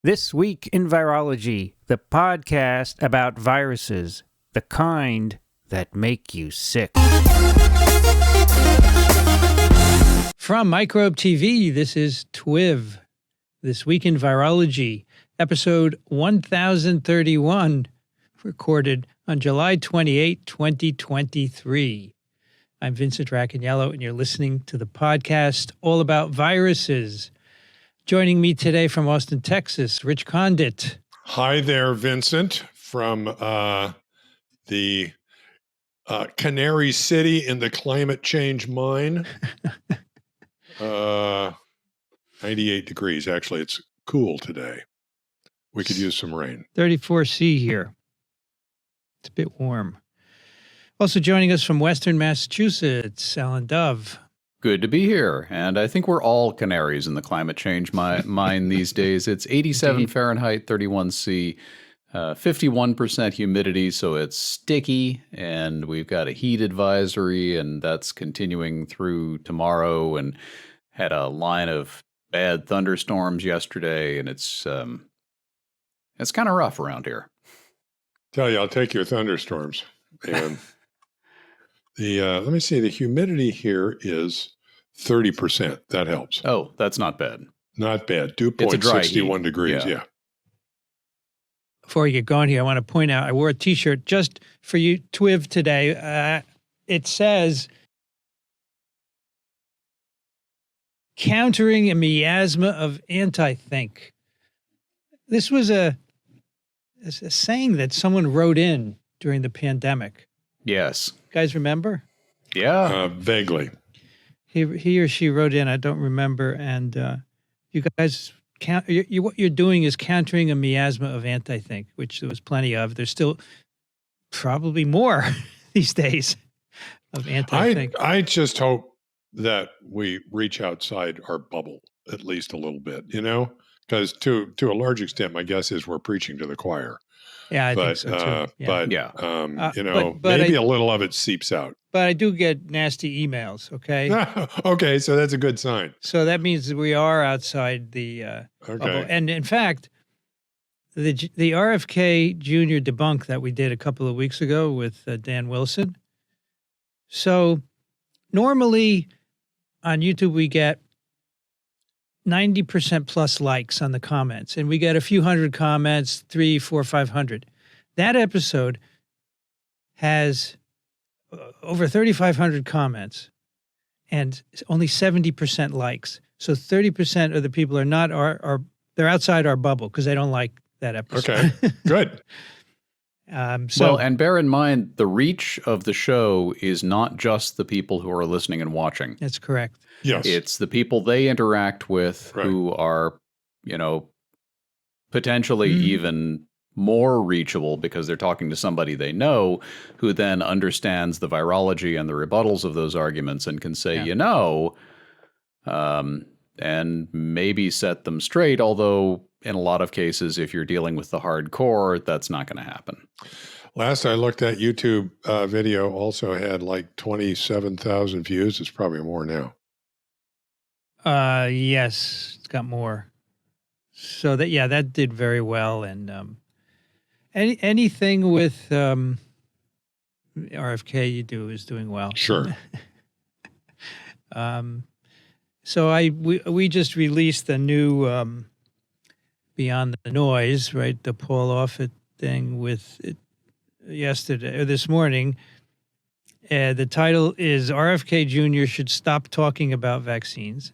This Week in Virology, the podcast about viruses, the kind that make you sick. From Microbe TV, this is TWiV, This Week in Virology, episode 1031, recorded on July 28, 2023. I'm Vincent Racaniello, and you're listening to the podcast all about viruses. Joining me today from Austin, Texas, Rich Condit. Hi there, Vincent, from the Canary City in the climate change mine. 98 degrees. Actually, it's cool today. We could use some rain. 34C here. It's a bit warm. Also joining us from Western Massachusetts, Alan Dove. Good to be here, and I think we're all canaries in the climate change mine these days. It's 87 Indeed. Fahrenheit, 31C, 51% humidity, so it's sticky, and we've got a heat advisory, and that's continuing through tomorrow, and had a line of bad thunderstorms yesterday, and it's kind of rough around here. Tell you, I'll take your thunderstorms. And let me see, the humidity here is 30%. That helps. Oh, that's not bad. Not bad. It's a dry 61 heat. degrees, Yeah. yeah. Before we get going here, I want to point out I wore a T-shirt just for you, TWiV, today. It says, countering a miasma of anti-think. This was a saying that someone wrote in during the pandemic. Yes. Guys remember? Yeah. Vaguely. He or she wrote in, I don't remember, and you guys, what you're doing is countering a miasma of anti-think, which there was plenty of. There's still probably more these days of anti-think. I just hope that we reach outside our bubble at least a little bit, because to a large extent, my guess is we're preaching to the choir. Yeah, I think so too. Yeah. But but maybe a little of it seeps out. But I do get nasty emails, okay? Okay, so that's a good sign. So that means that we are outside the bubble. And in fact, the RFK Jr. debunk that we did a couple of weeks ago with Dan Wilson. So normally on YouTube we get 90% plus likes on the comments, and we get a few hundred comments, 300, 400, 500. That episode has over 3,500 comments and only 70% likes. So 30% of the people are not, they're outside our bubble because they don't like that episode. Okay, good. Well, and bear in mind, the reach of the show is not just the people who are listening and watching. That's correct. Yes. It's the people they interact with who are, potentially even more reachable because they're talking to somebody they know who then understands the virology and the rebuttals of those arguments and can say, and maybe set them straight. Although in a lot of cases, if you're dealing with the hardcore, that's not going to happen. Last I looked at, YouTube video also had like 27,000 views. It's probably more now. Yes, it's got more. So that did very well. And anything with RFK you do is doing well. Sure. So we just released the new Beyond the Noise, right? The Paul Offit thing with it yesterday or this morning. The title is RFK Jr. should stop talking about vaccines.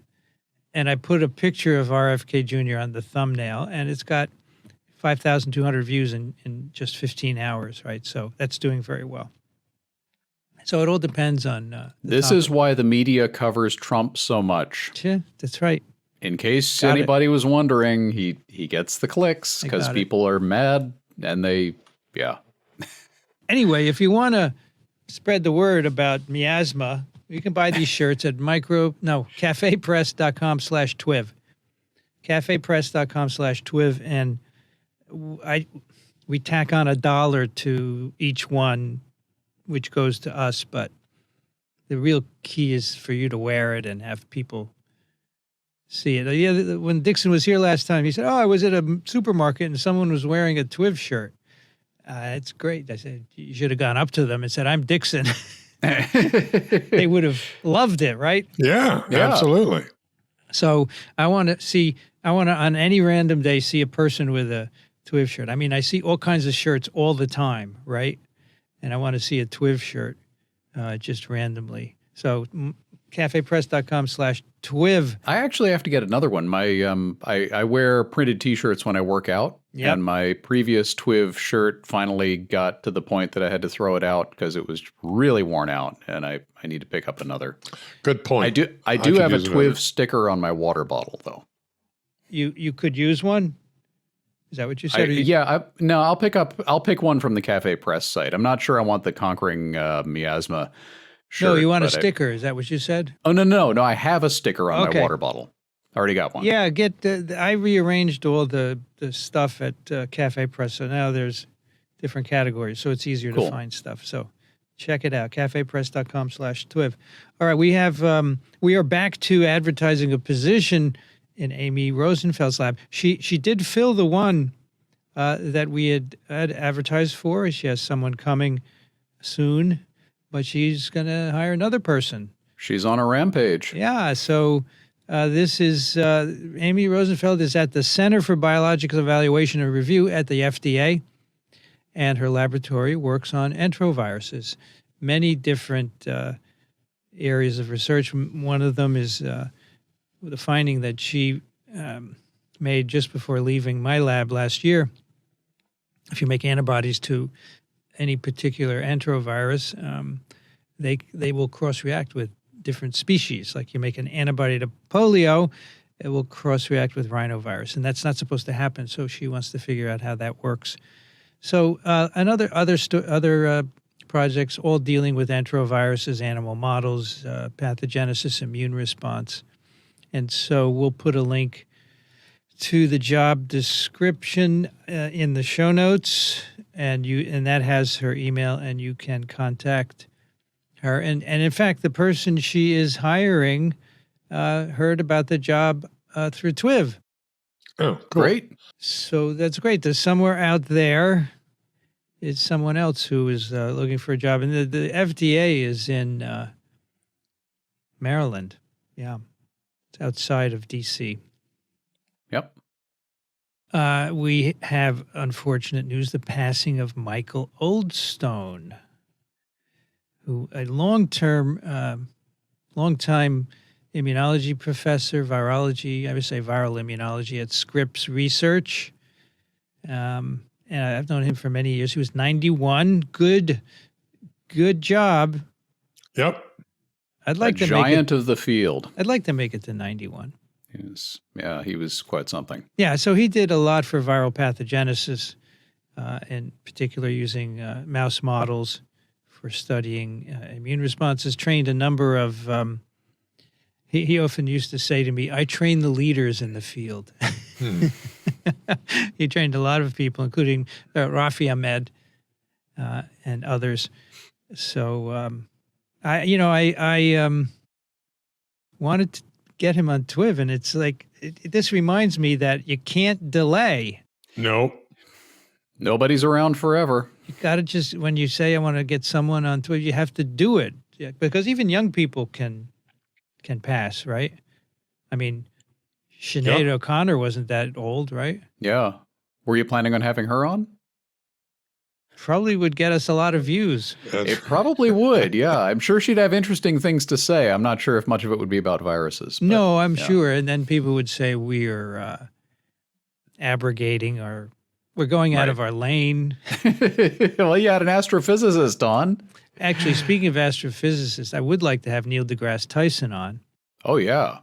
And I put a picture of RFK Jr. on the thumbnail, and it's got 5,200 views in just 15 hours, right? So that's doing very well. So it all depends on this topic. Is why the media covers Trump so much. Yeah, that's right. In case anybody was wondering, he gets the clicks because people are mad and Anyway, if you want to spread the word about miasma, you can buy these shirts at cafepress.com/TWiV. Cafepress.com/TWiV, and we tack on $1 to each one, which goes to us, but the real key is for you to wear it and have people see it. Yeah, when Dixon was here last time, he said, "Oh, I was at a supermarket and someone was wearing a TWiV shirt." It's great. I said, "You should have gone up to them and said, 'I'm Dixon.'" They would have loved it, right? Yeah, Yeah. absolutely. So I want to on any random day see a person with a TWiV shirt. I mean, I see all kinds of shirts all the time, right? And I want to see a TWiV shirt just randomly. So cafepress.com/TWiV. I actually have to get another one. I wear printed T-shirts when I work out, Yep. and my previous TWiV shirt finally got to the point that I had to throw it out because it was really worn out, and I need to pick up another. Good point. I do could have a use TWiV another. sticker on my water bottle, though. You could use one. Is that what you said? I'll pick one from the Cafe Press site. I'm not sure I want the Conquering Miasma shirt. No, you want a but sticker. Is that what you said? No. I have a sticker on Okay. my water bottle. I already got one. Yeah, I rearranged all the stuff at Cafe Press, so now there's different categories, so it's easier Cool. to find stuff. So check it out, cafepress.com/TWiV. All right, we are back to advertising a position in Amy Rosenfeld's lab. She did fill the one that we had advertised for. She has someone coming soon, but she's going to hire another person. She's on a rampage. Yeah, so this is Amy Rosenfeld is at the Center for Biological Evaluation and Review at the FDA, and her laboratory works on enteroviruses, many different areas of research. One of them is the finding that she made just before leaving my lab last year. If you make antibodies to any particular enterovirus, they will cross-react with different species. Like you make an antibody to polio, it will cross-react with rhinovirus, and that's not supposed to happen. So she wants to figure out how that works. So other projects all dealing with enteroviruses, animal models, pathogenesis, immune response. And so we'll put a link to the job description in the show notes, and that has her email, and you can contact her. And in fact, the person she is hiring heard about the job through TWiV. Oh, cool. Great. So that's great. There's somewhere out there is someone else who is looking for a job, and the FDA is in Maryland. Yeah. It's outside of D.C. Yep. We have unfortunate news, the passing of Michael Oldstone, who a long-time immunology professor, virology, I would say viral immunology at Scripps Research. And I've known him for many years. He was 91. Good job. Yep. I'd like A to giant of the field. I'd like to make it to 91. He was quite something. Yeah, so he did a lot for viral pathogenesis, in particular using mouse models for studying immune responses, trained a number of, he often used to say to me, I train the leaders in the field. He trained a lot of people, including Rafi Ahmed and others. So I wanted to get him on TWiV, and it's like, this reminds me that you can't delay. Nope. Nobody's around forever. You got to just, when you say I want to get someone on TWiV, you have to do it. Yeah, because even young people can pass, right? I mean, Sinead O'Connor wasn't that old, right? Yeah. Were you planning on having her on? Probably would get us a lot of views. It probably would, yeah. I'm sure she'd have interesting things to say. I'm not sure if much of it would be about viruses. But, No, I'm sure. And then people would say we're abrogating, or we're going out of our lane. Well, you had an astrophysicist on. Actually, speaking of astrophysicists, I would like to have Neil deGrasse Tyson on, Oh, yeah.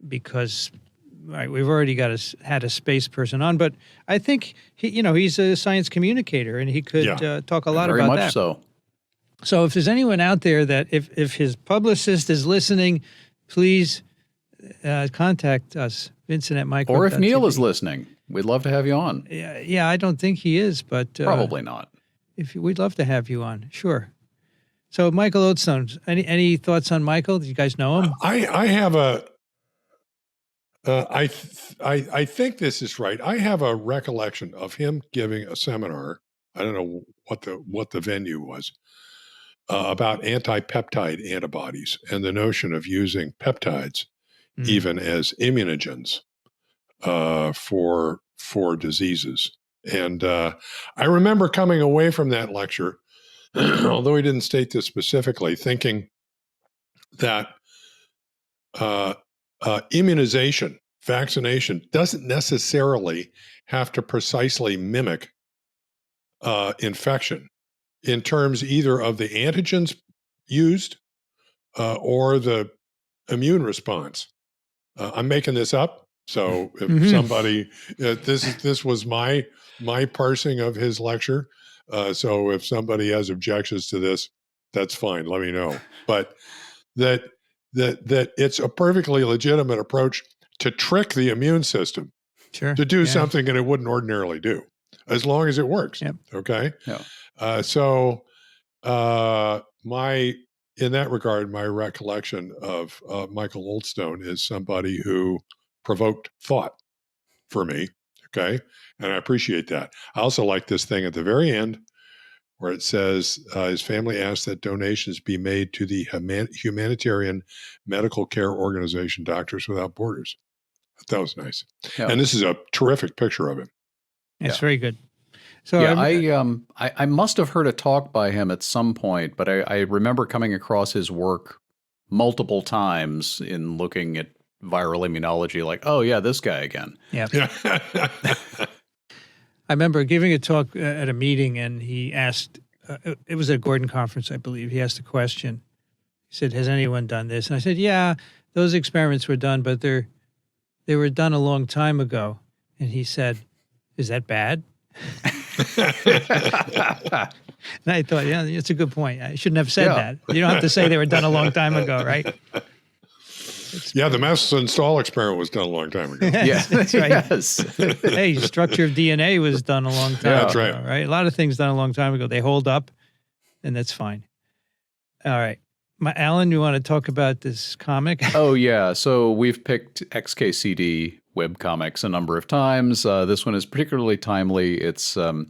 because we've already had a space person on, but I think he's a science communicator, and he could talk a lot Very about much that. so. So if there's anyone out there that if his publicist is listening, please contact us, Vincent at Michael. Or if Neil is listening, we'd love to have you on. Yeah, I don't think he is, but Probably not. we'd love to have you on, sure. So Michael Oldstone, any thoughts on Michael? Do you guys know him? I have I think this is right. I have a recollection of him giving a seminar. I don't know what the venue was about antipeptide antibodies and the notion of using peptides even as immunogens for diseases. And I remember coming away from that lecture, although he didn't state this specifically, thinking that immunization, vaccination, doesn't necessarily have to precisely mimic infection in terms either of the antigens used or the immune response. I'm making this up, so if somebody, this was my parsing of his lecture. So if somebody has objections to this, that's fine. Let me know. But that it's a perfectly legitimate approach to trick the immune system to do something that it wouldn't ordinarily do, as long as it works. Yep. Okay. Yeah. So in that regard, my recollection of Michael Oldstone is somebody who provoked thought for me. Okay. And I appreciate that. I also like this thing at the very end where it says his family asked that donations be made to the humanitarian medical care organization, Doctors Without Borders. That was nice. Yeah. And this is a terrific picture of him. It's very good. So I must have heard a talk by him at some point, but I remember coming across his work multiple times in looking at viral immunology, like, oh yeah, this guy again. Yeah. I remember giving a talk at a meeting, and he asked, it was at a Gordon conference, I believe. He asked a question. He said, has anyone done this? And I said, yeah, those experiments were done, but they were done a long time ago. And he said, is that bad? And I thought, yeah, it's a good point. I shouldn't have said that. You don't have to say they were done a long time ago, right? The mass install experiment was done a long time ago. Yes, that's right. Yes. Hey, structure of DNA was done a long time ago, right. right? A lot of things done a long time ago. They hold up, and that's fine. All right. Alan, you want to talk about this comic? Oh, yeah. So we've picked XKCD webcomics a number of times. This one is particularly timely. It's the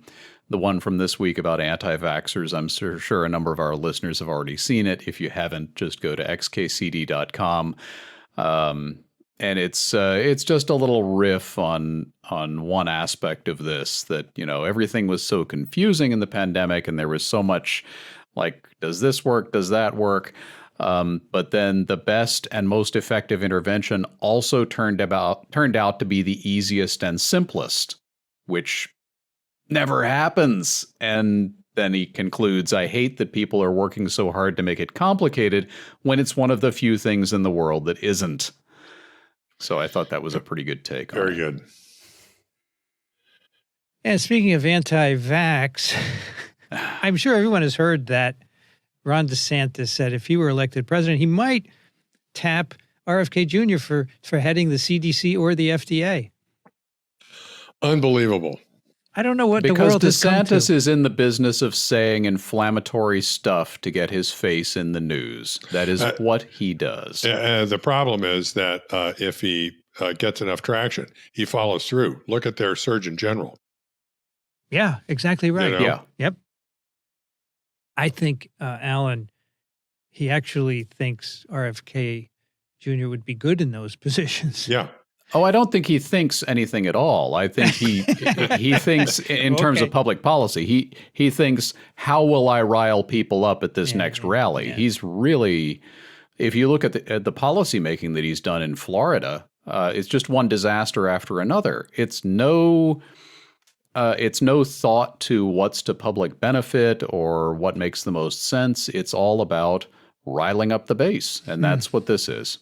one from this week about anti-vaxxers. I'm sure a number of our listeners have already seen it. If you haven't, just go to xkcd.com. And it's just a little riff on one aspect of this, that, everything was so confusing in the pandemic, and there was so much like, does this work? Does that work? But then the best and most effective intervention also turned out to be the easiest and simplest, which never happens. And then he concludes, I hate that people are working so hard to make it complicated when it's one of the few things in the world that isn't. So I thought that was a pretty good take. Very good. And speaking of anti-vax, I'm sure everyone has heard that Ron DeSantis said if he were elected president, he might tap RFK Jr. for heading the CDC or the FDA. Unbelievable. I don't know what because the world has come to. DeSantis is in the business of saying inflammatory stuff to get his face in the news. That is what he does. The problem is that if he gets enough traction, he follows through. Look at their Surgeon General. Yeah, exactly right. Yeah. Yep. I think, Alan, he actually thinks RFK Jr. would be good in those positions. Yeah. Oh, I don't think he thinks anything at all. I think he thinks in terms of public policy. He thinks, how will I rile people up at this next rally? Yeah. He's really, if you look at the policy making that he's done in Florida, it's just one disaster after another. It's no thought to what's to public benefit or what makes the most sense. It's all about riling up the base, and that's what this is.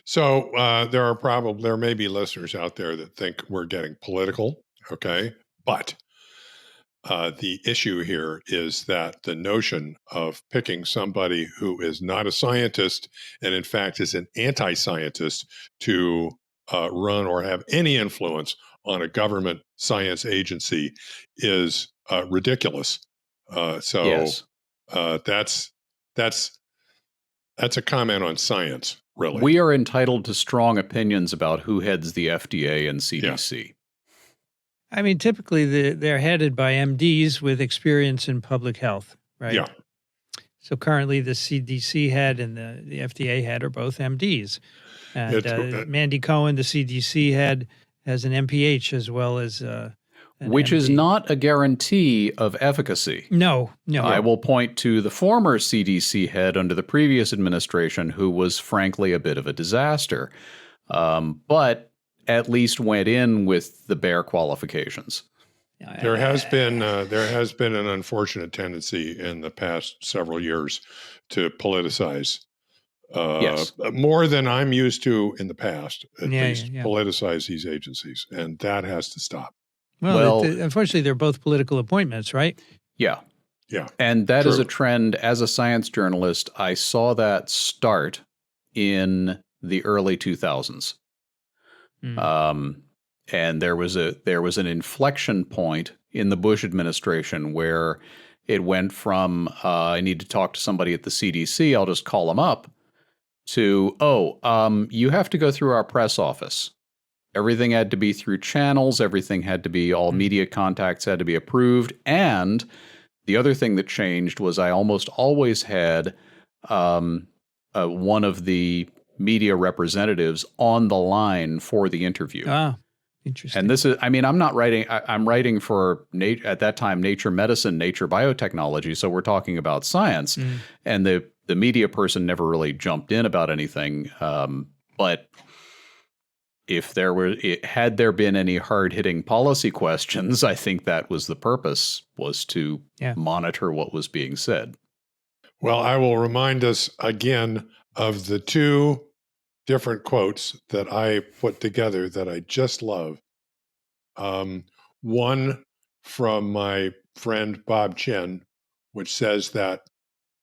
So there may be listeners out there that think we're getting political, okay? But the issue here is that the notion of picking somebody who is not a scientist and in fact is an anti-scientist to run or have any influence on a government science agency is ridiculous. Yes. That's That's a comment on science, really. We are entitled to strong opinions about who heads the FDA and CDC. I mean, typically they're headed by MDs with experience in public health, right? Yeah. So currently the CDC head and the FDA head are both MDs. And Mandy Cohen, the CDC head, has an MPH as well as Which is MD. not a guarantee of efficacy. No. I will point to the former CDC head under the previous administration, who was frankly a bit of a disaster, but at least went in with the bare qualifications. There has been an unfortunate tendency in the past several years to politicize. Yes. More than I'm used to in the past, at Yeah, least yeah. politicize these agencies, and that has to stop. Well, unfortunately, they're both political appointments, right? Yeah. Yeah. And that is True. a trend. As a science journalist, I saw that start in the early 2000s. And there was an inflection point in the Bush administration where it went from I need to talk to somebody at the CDC, I'll just call them up, to you have to go through our press office. Everything had to be through channels. Everything had to be, all media contacts had to be approved. And the other thing that changed was I almost always had one of the media representatives on the line for the interview. Ah, interesting. And this is, I'm not writing, I'm writing for, at that time, Nature Medicine, Nature Biotechnology. So we're talking about science. And the media person never really jumped in about anything. But had there been any hard-hitting policy questions, I think that was the purpose, was to monitor what was being said. Well, I will remind us again of the two different quotes that I put together that I just love. One from my friend Bob Chen, which says that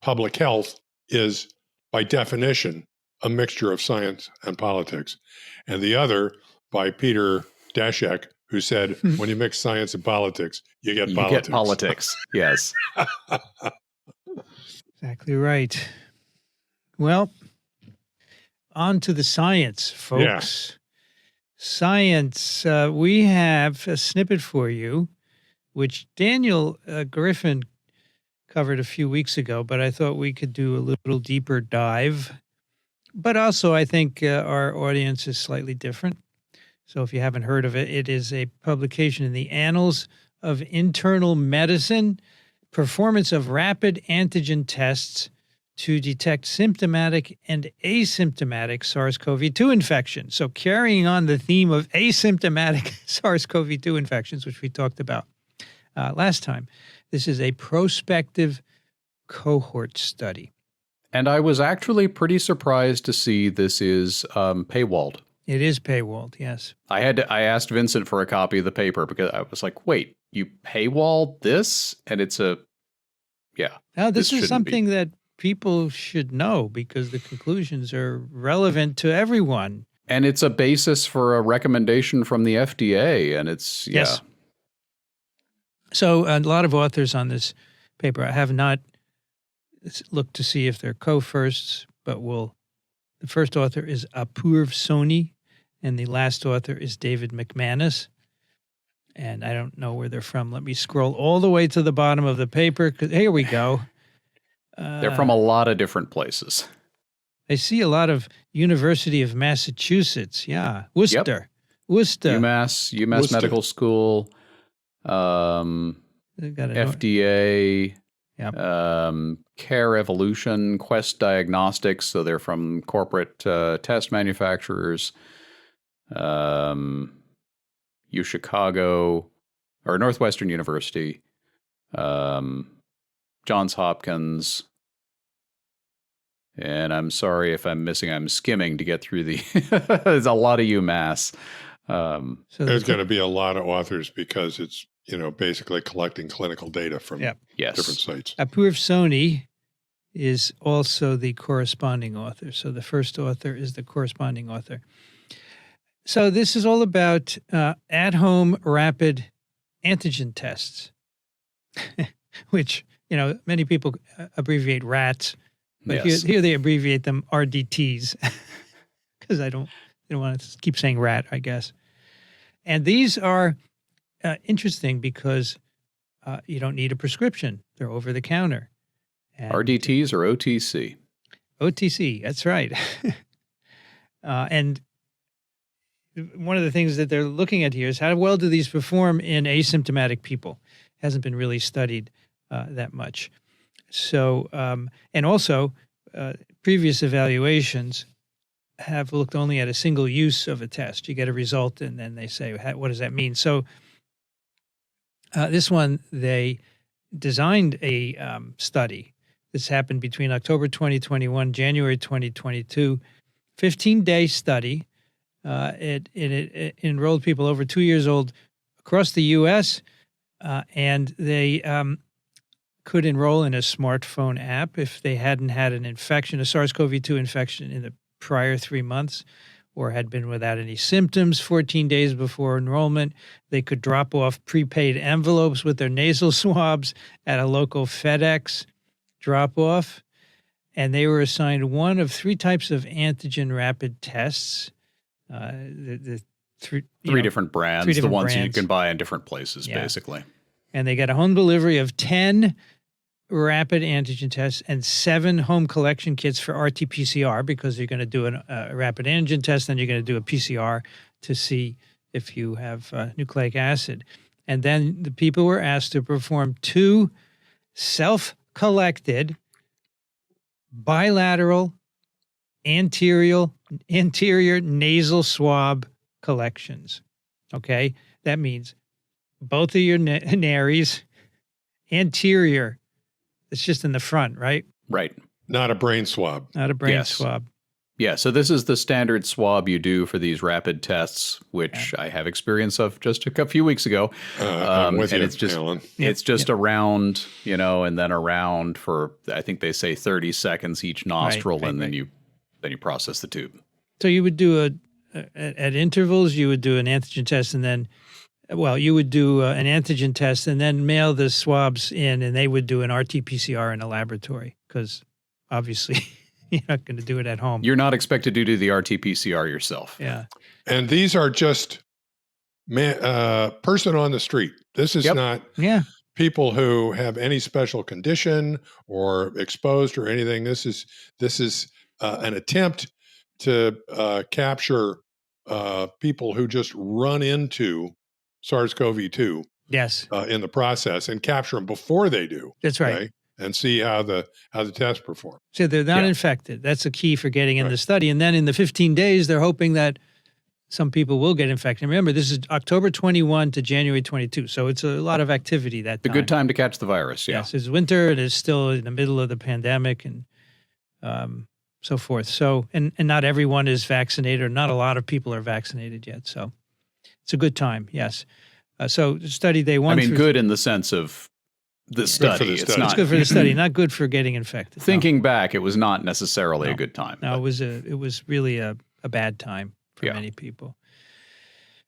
public health is, by definition, a mixture of science and politics. And the other by Peter Daszak, who said, when you mix science and politics, you get politics. You get politics, yes. Exactly right. Well, on to the science, folks. Science, we have a snippet for you, which Daniel Griffin covered a few weeks ago, but I thought we could do a little deeper dive. But also, I think our audience is slightly different. So if you haven't heard of it, it is a publication in the Annals of Internal Medicine, Performance of Rapid Antigen Tests to Detect Symptomatic and Asymptomatic SARS-CoV-2 Infections. So carrying on the theme of asymptomatic SARS-CoV-2 infections, which we talked about last time, this is a prospective cohort study. And I was actually pretty surprised to see this is paywalled. It is paywalled, yes. I asked Vincent for a copy of the paper because I was like, wait, you paywalled this? And it's Now, this is something that people should know because the conclusions are relevant to everyone. And it's a basis for a recommendation from the FDA, and it's, Yes. So a lot of authors on this paper, I have not looked to see if they're co-firsts, but the first author is Apurv Soni, and the last author is David McManus. And I don't know where they're from. Let me scroll all the way to the bottom of the paper. Here we go. They're from a lot of different places. I see a lot of University of Massachusetts. Yeah. Worcester. UMass Worcester. Medical School, FDA, Care Evolution, Quest Diagnostics. So they're from corporate test manufacturers. UChicago, or Northwestern University, Johns Hopkins, and I'm sorry if I'm missing. I'm skimming to get through the. There's a lot of UMass. So there's going to be a lot of authors because it's basically collecting clinical data from different sites. Apurv Soni is also the corresponding author. So the first author is the corresponding author. So this is all about at-home rapid antigen tests, which, many people abbreviate RATs. But Yes. here they abbreviate them RDTs because they don't want to keep saying rat, I guess. And these are interesting because you don't need a prescription. They're over the counter. And RDTs or OTC? OTC, that's right. And one of the things that they're looking at here is how well do these perform in asymptomatic people? Hasn't been really studied that much. So, and also previous evaluations have looked only at a single use of a test. You get a result and then they say, what does that mean? So this one, they designed a study. This happened between October 2021, January 2022, 15-day study. It enrolled people over 2 years old across the U.S., and they could enroll in a smartphone app if they hadn't had an infection, a SARS-CoV-2 infection in the prior 3 months, or had been without any symptoms 14 days before enrollment. They could drop off prepaid envelopes with their nasal swabs at a local FedEx drop-off, and they were assigned one of 3 types of antigen rapid tests. Three different brands, three different the ones you brands. can buy in different places, Yeah. basically. And they got a home delivery of 10 rapid antigen tests and 7 home collection kits for RT-PCR because you're going to do a rapid antigen test, then you're going to do a PCR to see if you have nucleic acid. And then the people were asked to perform 2 self-collected bilateral anterior nasal swab collections. Okay? That means both of your nares, anterior. It's just in the front, right? Right. Not a brain swab. Not a brain Yes. swab. Yeah, so this is the standard swab you do for these rapid tests, which I have experience of just a few weeks ago. I'm with and you, it's just Alan. it's just around, and then around for I think they say 30 seconds each nostril, right, and then you process the tube. So you would do at intervals, you would do an antigen test and then, you would do an antigen test and then mail the swabs in, and they would do an RT-PCR in a laboratory because obviously you're not going to do it at home. You're not expected to do the RT-PCR yourself. Yeah. And these are just person on the street. This is not people who have any special condition or exposed or anything. This is an attempt to capture people who just run into SARS-CoV-2 Yes. in the process and capture them before they do. That's right. Okay? And see how the test perform. So they're not infected. That's the key for getting in the study. And then in the 15 days, they're hoping that some people will get infected. Remember, this is October 21 to January 22. So it's a lot of activity that time. A good time to catch the virus, yeah. Yes, it's winter. It is still in the middle of the pandemic and so forth. So, and not everyone is vaccinated, or not a lot of people are vaccinated yet. So it's a good time, yes. So study day 1 I mean, good in the sense of the study. It's It's not It's good for the study, not good for getting infected. thinking back, it was not necessarily a good time. No, it was really a bad time for Yeah. many people.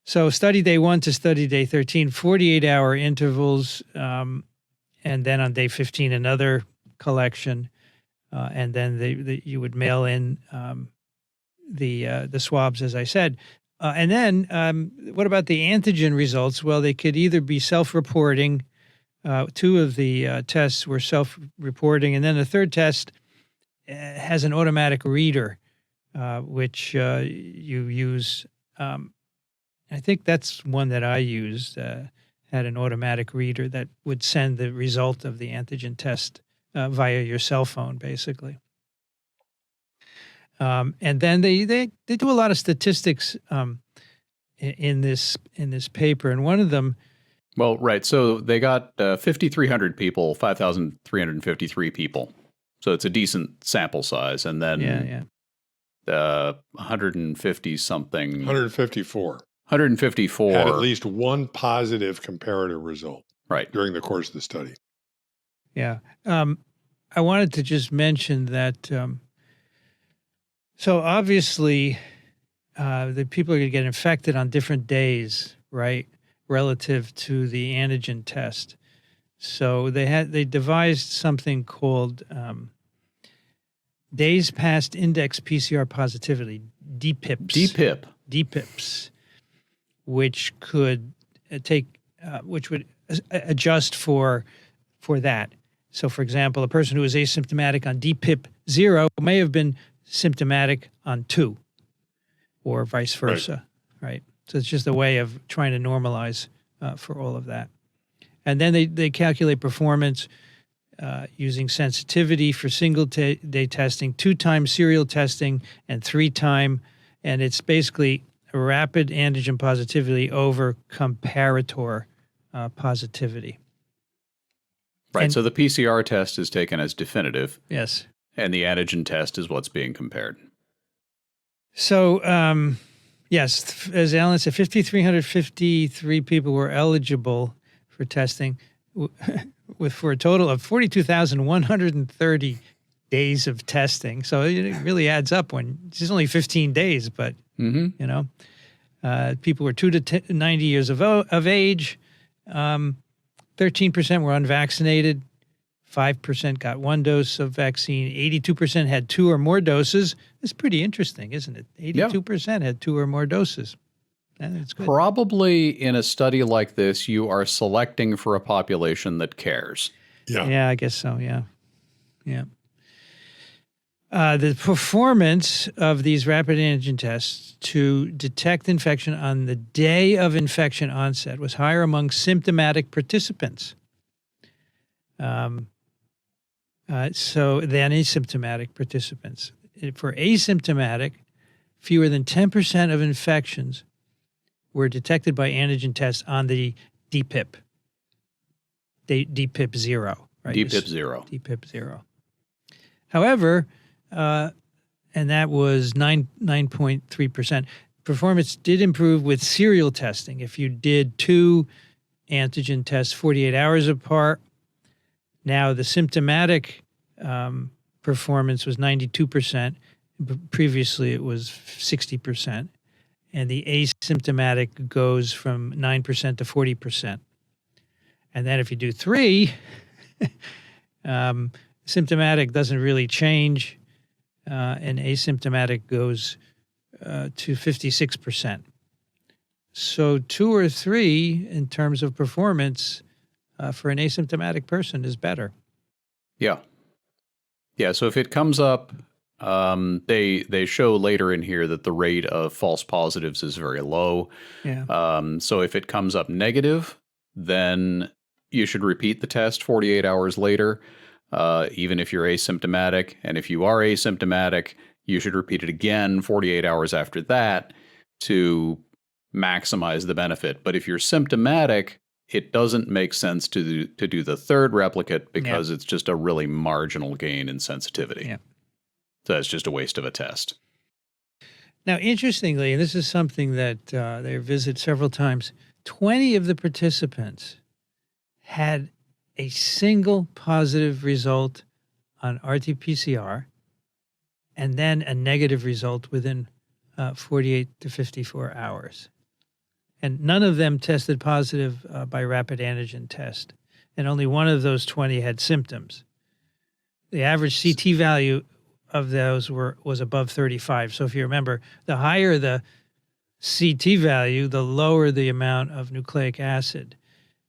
So study day 1 to study day 13, 48-hour intervals, and then on day 15 another collection, and then you would mail in the swabs, as I said. And then what about the antigen results? Well, they could either be self-reporting. 2 of the tests were self-reporting, and then the third test has an automatic reader, which you use. I think that's one that I used, had an automatic reader that would send the result of the antigen test via your cell phone, basically. And then they do a lot of statistics in this paper, and one of them. Well, right. So they got 5,300 people, 5,353 people. So it's a decent sample size. And then 150 something. 154. 154. Had at least one positive comparator result. Right. During the course of the study. Yeah. I wanted to just mention that, so obviously the people are going to get infected on different days, right, relative to the antigen test. So they devised something called days past index PCR positivity, DPIPs. DPIPs, which could which would adjust for that. So, for example, a person who is asymptomatic on DPIP 0 may have been symptomatic on 2, or vice versa, right? So it's just a way of trying to normalize for all of that. And then they calculate performance using sensitivity for single-day testing, 2-time serial testing, and 3-time, and it's basically a rapid antigen positivity over comparator positivity. Right. And- So the PCR test is taken as definitive, Yes. and the antigen test is what's being compared. So, yes, as Alan said, 5,353 people were eligible for testing for a total of 42,130 days of testing. So it really adds up when it's only 15 days, but, you know, people were 2 to 90 years of age. 13% were unvaccinated. 5% got 1 dose of vaccine. 82% had 2 or more doses. It's pretty interesting, isn't it? 82% had 2 or more doses. That's good. Probably in a study like this, you are selecting for a population that cares. Yeah, I guess so. Yeah. The performance of these rapid antigen tests to detect infection on the day of infection onset was higher among symptomatic participants. So than asymptomatic participants. For asymptomatic, fewer than 10% of infections were detected by antigen tests on the DPIP. DPIP 0, right? DPIP 0. DPIP 0. However, and that was 9.3%. Performance did improve with serial testing. If you did 2 antigen tests 48 hours apart, now the symptomatic performance was 92%. Previously, it was 60%. And the asymptomatic goes from 9% to 40%. And then if you do 3, symptomatic doesn't really change, and asymptomatic goes to 56%. So 2 or 3 in terms of performance for an asymptomatic person is better. Yeah. So if it comes up, they show later in here that the rate of false positives is very low. Yeah. So if it comes up negative, then you should repeat the test 48 hours later, even if you're asymptomatic. And if you are asymptomatic, you should repeat it again 48 hours after that to maximize the benefit. But if you're symptomatic, it doesn't make sense to do the third replicate because it's just a really marginal gain in sensitivity. Yeah. So it's just a waste of a test. Now, interestingly, and this is something that they visit several times, 20 of the participants had a single positive result on RT-PCR and then a negative result within 48 to 54 hours. And none of them tested positive by rapid antigen test. And only one of those 20 had symptoms. The average CT value of those was above 35. So if you remember, the higher the CT value, the lower the amount of nucleic acid.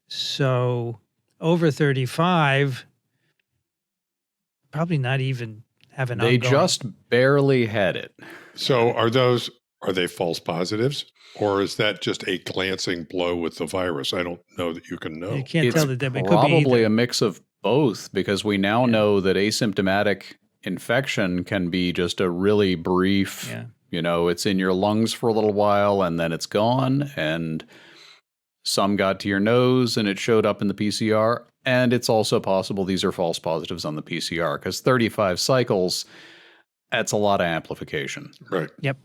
So over 35, probably not even have an They ongoing. just barely had it. So are they false positives, or is that just a glancing blow with the virus? I don't know that you can know. You can't It's tell the difference. It could be probably either. a mix of both, because we now know that asymptomatic infection can be just a really brief, it's in your lungs for a little while and then it's gone, and some got to your nose and it showed up in the PCR. And it's also possible these are false positives on the PCR, because 35 cycles, that's a lot of amplification. Right. Yep.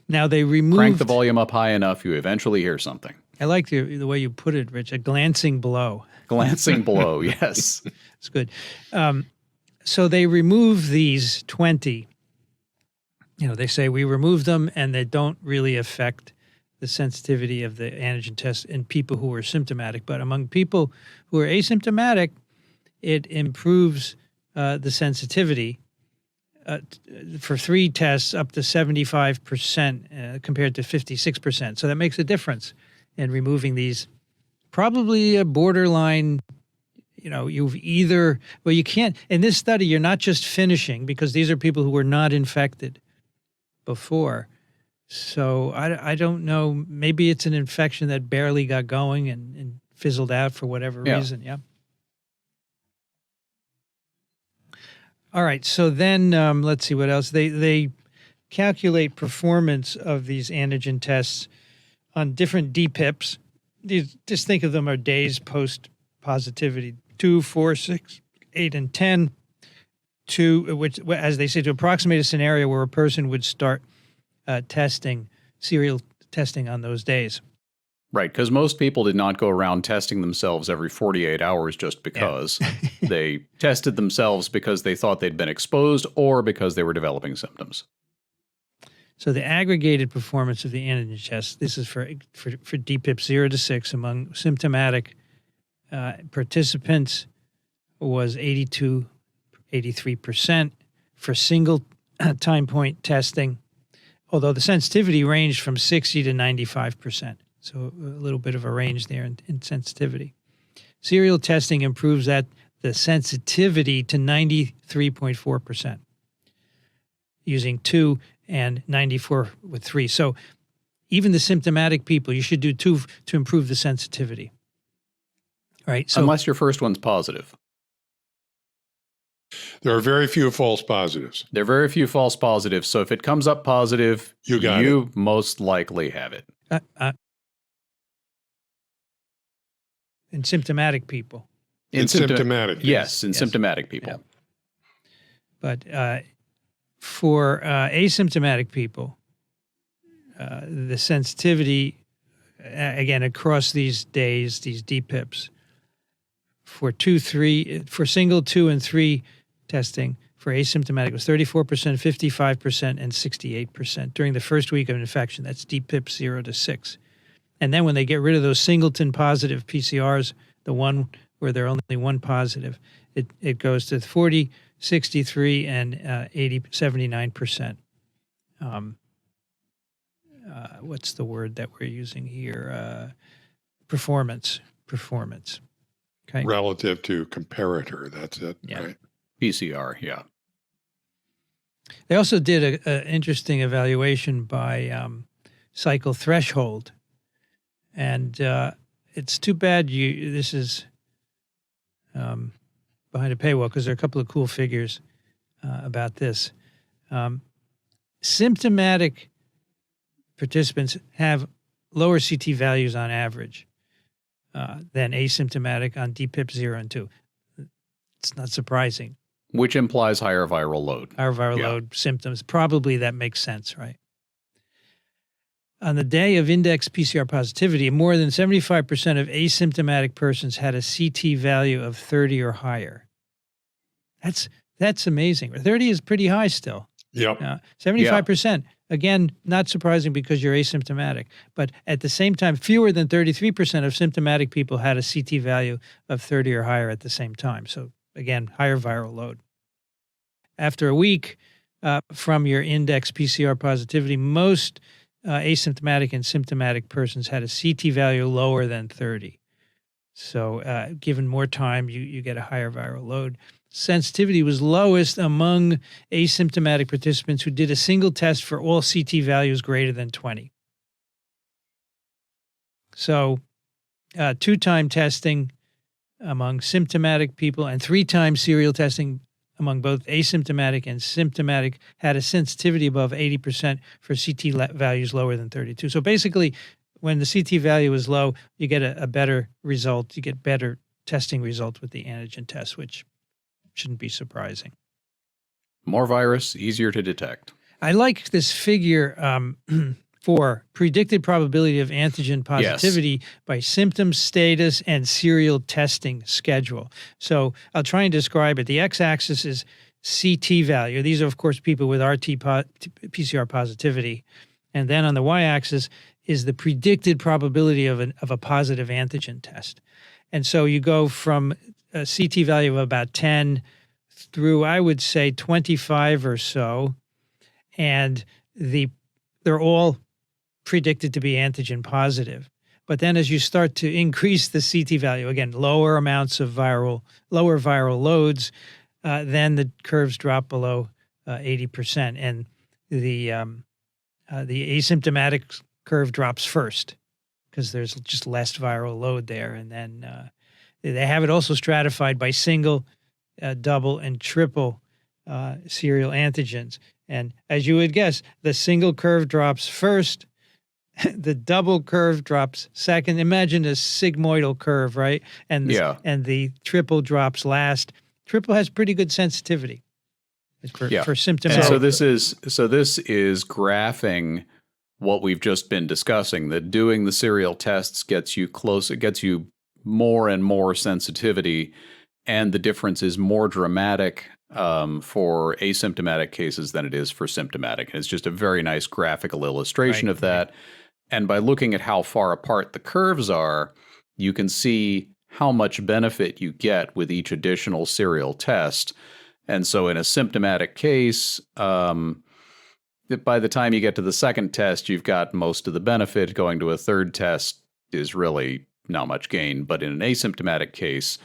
Now they removed. Crank the volume up high enough, you eventually hear something. I like the way you put it, Rich. A glancing blow. Glancing blow, yes. It's good. So they remove these 20. They say we remove them and they don't really affect the sensitivity of the antigen test in people who are symptomatic. But among people who are asymptomatic, it improves the sensitivity for 3 tests up to 75% compared to 56%. So that makes a difference in removing these. Probably a borderline, you've either, well, you can't, in this study, you're not just finishing because these are people who were not infected before. So I don't know, maybe it's an infection that barely got going and fizzled out for whatever reason. Yeah. All right. So then let's see what else. They calculate performance of these antigen tests on different DPIPs. Just think of them as days post positivity: 2, 4, 6, 8, and 10. Which, as they say, to approximate a scenario where a person would start serial testing on those days. Right, because most people did not go around testing themselves every 48 hours just because. They tested themselves because they thought they'd been exposed or because they were developing symptoms. So the aggregated performance of the antigen test, this is for DPIP 0 to 6 among symptomatic participants, was 83%. For single time point testing, although the sensitivity ranged from 60 to 95%. So a little bit of a range there in sensitivity. Serial testing improves the sensitivity to 93.4% using 2 and 94 with 3. So even the symptomatic people, you should do 2 to improve the sensitivity. All right. So unless your first one's positive. There are very few false positives. There are very few false positives. So if it comes up positive, you most likely have it. In symptomatic people. In symptomatic. Yes, in symptomatic people. Yeah. But for asymptomatic people, the sensitivity, again, across these days, these DPIPs, for single, 2, and 3 testing for asymptomatic was 34%, 55%, and 68% during the first week of infection. That's DPIP 0 to 6. And then when they get rid of those singleton positive PCRs, the one where they're only one positive, it goes to 40, 63, and 79%. What's the word that we're using here? Performance. Okay. Relative to comparator, that's it, right? PCR, yeah. They also did an interesting evaluation by cycle threshold. And it's too bad this is behind a paywall because there are a couple of cool figures about this. Symptomatic participants have lower CT values on average than asymptomatic on DPIP 0 and 2. It's not surprising. Which implies higher viral load. Higher viral load, symptoms. Probably that makes sense, right? On the day of index PCR positivity, more than 75% of asymptomatic persons had a CT value of 30 or higher. That's amazing. 30 is pretty high still. Yep. 75%, again, not surprising because you're asymptomatic. But at the same time, fewer than 33% of symptomatic people had a CT value of 30 or higher at the same time. So again, higher viral load. After a week from your index PCR positivity, most asymptomatic and symptomatic persons had a CT value lower than 30. So given more time, you get a higher viral load. Sensitivity was lowest among asymptomatic participants who did a single test for all CT values greater than 20. So 2-time testing among symptomatic people and 3-time serial testing among both asymptomatic and symptomatic had a sensitivity above 80% for CT values lower than 32. So basically, when the CT value is low, you get a better result. You get better testing results with the antigen test, which shouldn't be surprising. More virus, easier to detect. I like this figure for predicted probability of antigen positivity by symptom status and serial testing schedule. So I'll try and describe it. The x-axis is CT value. These are, of course, people with RT-PCR positivity. And then on the y-axis is the predicted probability of a positive antigen test. And so you go from a CT value of about 10 through, I would say, 25 or so, and they're all predicted to be antigen positive. But then as you start to increase the CT value, again, lower viral loads, then the curves drop below 80%. And the asymptomatic curve drops first because there's just less viral load there. And then they have it also stratified by single, double, and triple serial antigens. And as you would guess, the single curve drops first, the double curve drops second. Imagine a sigmoidal curve, right? And the triple drops last. Triple has pretty good sensitivity for symptomatic. And so this is graphing what we've just been discussing. That doing the serial tests gets you closer, gets you more and more sensitivity, and the difference is more dramatic for asymptomatic cases than it is for symptomatic. And it's just a very nice graphical illustration of that. Right. And by looking at how far apart the curves are, you can see how much benefit you get with each additional serial test. And so in a symptomatic case, by the time you get to the second test, you've got most of the benefit. Going to a third test is really not much gain. But in an asymptomatic case,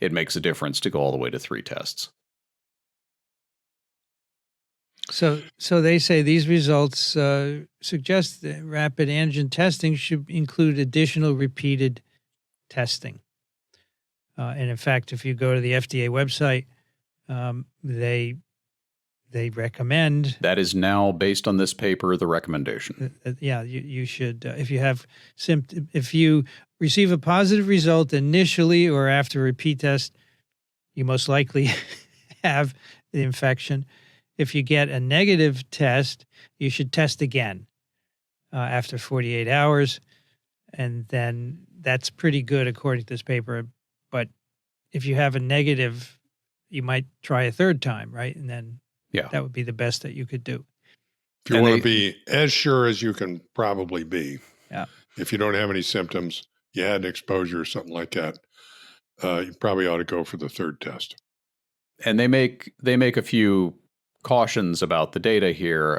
it makes a difference to go all the way to 3 tests. So they say these results suggest that rapid antigen testing should include additional repeated testing. And in fact, if you go to the FDA website, they recommend. That is now, based on this paper, the recommendation. You should, if you receive a positive result initially or after a repeat test, you most likely have the infection. If you get a negative test, you should test again after 48 hours. And then that's pretty good according to this paper. But if you have a negative, you might try a third time, right? And then that would be the best that you could do. If you want to be as sure as you can probably be, yeah. If you don't have any symptoms, you had an exposure or something like that, you probably ought to go for the third test. And they make a few cautions about the data here.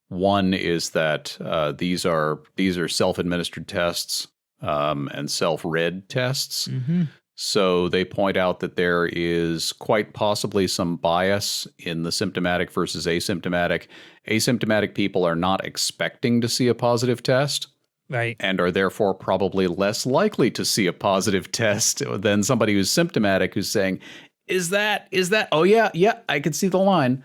One is that these are self-administered tests and self-read tests. Mm-hmm. So they point out that there is quite possibly some bias in the symptomatic versus asymptomatic. Asymptomatic people are not expecting to see a positive test. Right. And are therefore probably less likely to see a positive test than somebody who's symptomatic who's saying, is that, oh yeah, I can see the line.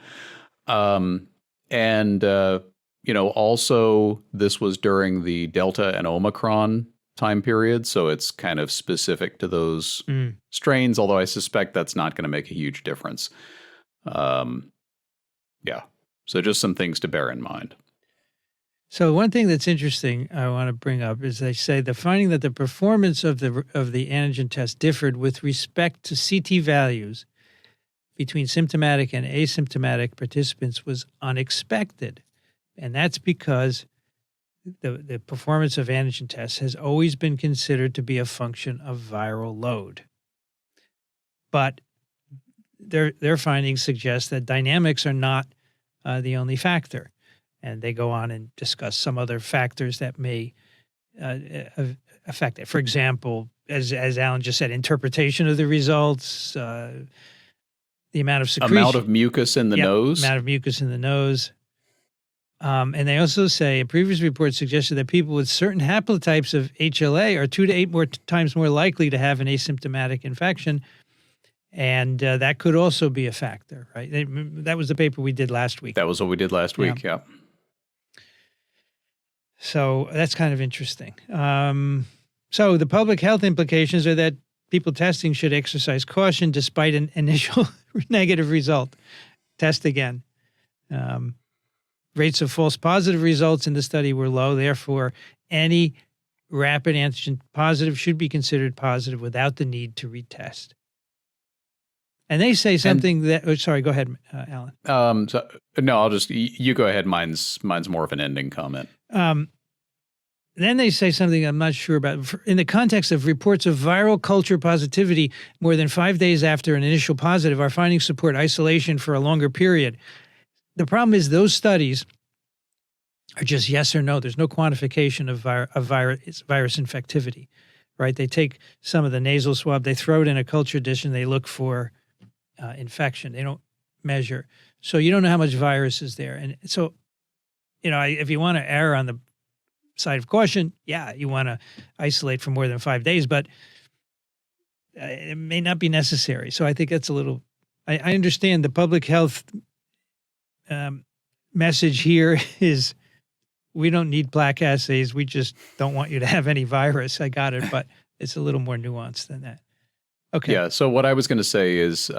Also this was during the Delta and Omicron time period, so it's kind of specific to those strains, although I suspect that's not going to make a huge difference. So just some things to bear in mind. So one thing that's interesting I want to bring up is they say the finding that the performance of the antigen test differed with respect to CT values between symptomatic and asymptomatic participants was unexpected. And that's because the performance of antigen tests has always been considered to be a function of viral load. But their findings suggest that dynamics are not the only factor. And they go on and discuss some other factors that may affect it. For example, as Alan just said, interpretation of the results, the amount of secretion. Amount of mucus in the nose. Amount of mucus in the nose. And they also say a previous report suggested that people with certain haplotypes of HLA are 2 to 8 times more likely to have an asymptomatic infection. And that could also be a factor, right? That was the paper we did last week. That was what we did last week, yeah. So that's kind of interesting. So the public health implications are that people testing should exercise caution despite an initial negative result. Test again. Rates of false positive results in the study were low. Therefore, any rapid antigen positive should be considered positive without the need to retest. And they say something sorry, go ahead, Alan. No, I'll just, you go ahead. Mine's more of an ending comment. then they say something I'm not sure about. In the context of reports of viral culture positivity more than 5 days after an initial positive, our findings support isolation for a longer period. The problem is those studies are just yes or no. There's no quantification of virus infectivity, right? They take some of the nasal swab, they throw it in a culture dish, and they look for infection. They don't measure. So you don't know how much virus is there. And so, if you want to err on the side of caution, yeah, you want to isolate for more than 5 days, but it may not be necessary. So I think that's a little, I understand the public health message here is we don't need plaque assays. We just don't want you to have any virus. I got it, but it's a little more nuanced than that. Okay. Yeah. So what I was going to say is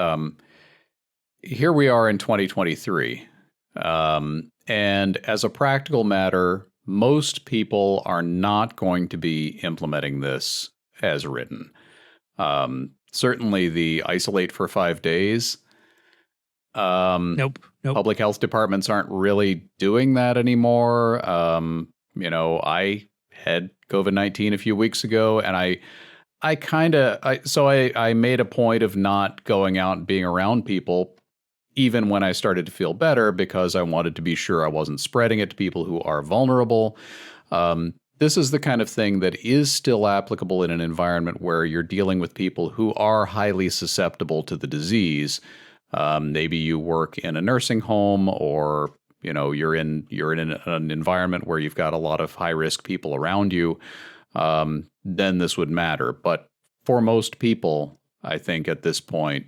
here we are in 2023. And as a practical matter, most people are not going to be implementing this as written. Certainly the isolate for 5 days. Nope. Public health departments aren't really doing that anymore. I had COVID-19 a few weeks ago, and I made a point of not going out and being around people even when I started to feel better, because I wanted to be sure I wasn't spreading it to people who are vulnerable. This is the kind of thing that is still applicable in an environment where you're dealing with people who are highly susceptible to the disease. Maybe you work in a nursing home, or you're in an environment where you've got a lot of high risk people around you. Then this would matter. But for most people, I think at this point,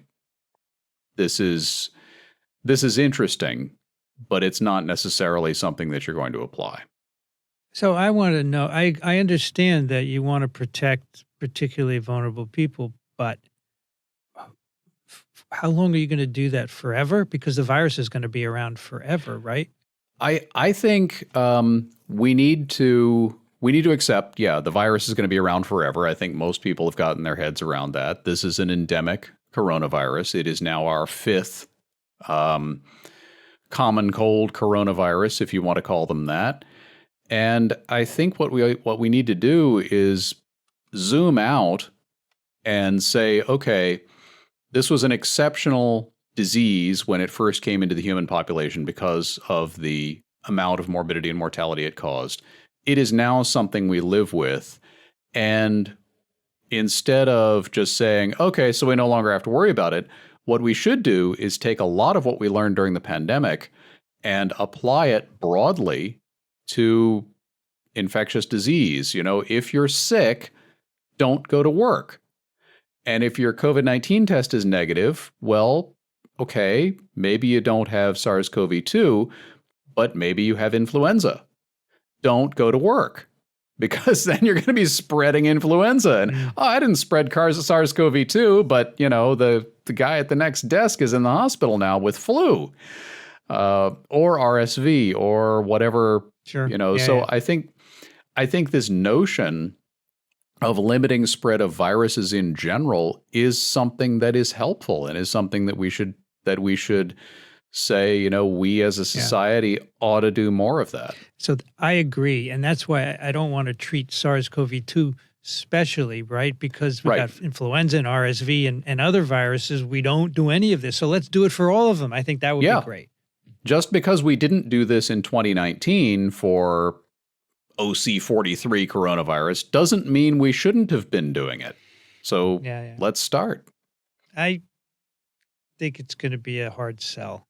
this is interesting, but it's not necessarily something that you're going to apply. So I want to know, I understand that you want to protect particularly vulnerable people, but how long are you going to do that forever? Because the virus is going to be around forever, right? I think we need to accept, the virus is going to be around forever. I think most people have gotten their heads around that. This is an endemic coronavirus. It is now our fifth common cold coronavirus, if you want to call them that. And I think what we need to do is zoom out and say, okay, this was an exceptional disease when it first came into the human population because of the amount of morbidity and mortality it caused. It is now something we live with. And instead of just saying, okay, so we no longer have to worry about it, what we should do is take a lot of what we learned during the pandemic and apply it broadly to infectious disease. If you're sick, don't go to work. And if your COVID-19 test is negative, well, okay, maybe you don't have SARS-CoV-2, but maybe you have influenza. Don't go to work, because then you're going to be spreading influenza. And I didn't spread SARS-CoV-2, but the guy at the next desk is in the hospital now with flu, or RSV, or whatever. Sure. So I think this notion of limiting spread of viruses in general is something that is helpful, and is something that we should say, we as a society ought to do more of that. So I agree. And that's why I don't want to treat SARS-CoV-2 specially, right? Because we got influenza and RSV and other viruses. We don't do any of this. So let's do it for all of them. I think that would be great. Just because we didn't do this in 2019 for OC43 coronavirus doesn't mean we shouldn't have been doing it. So let's start. I think it's going to be a hard sell.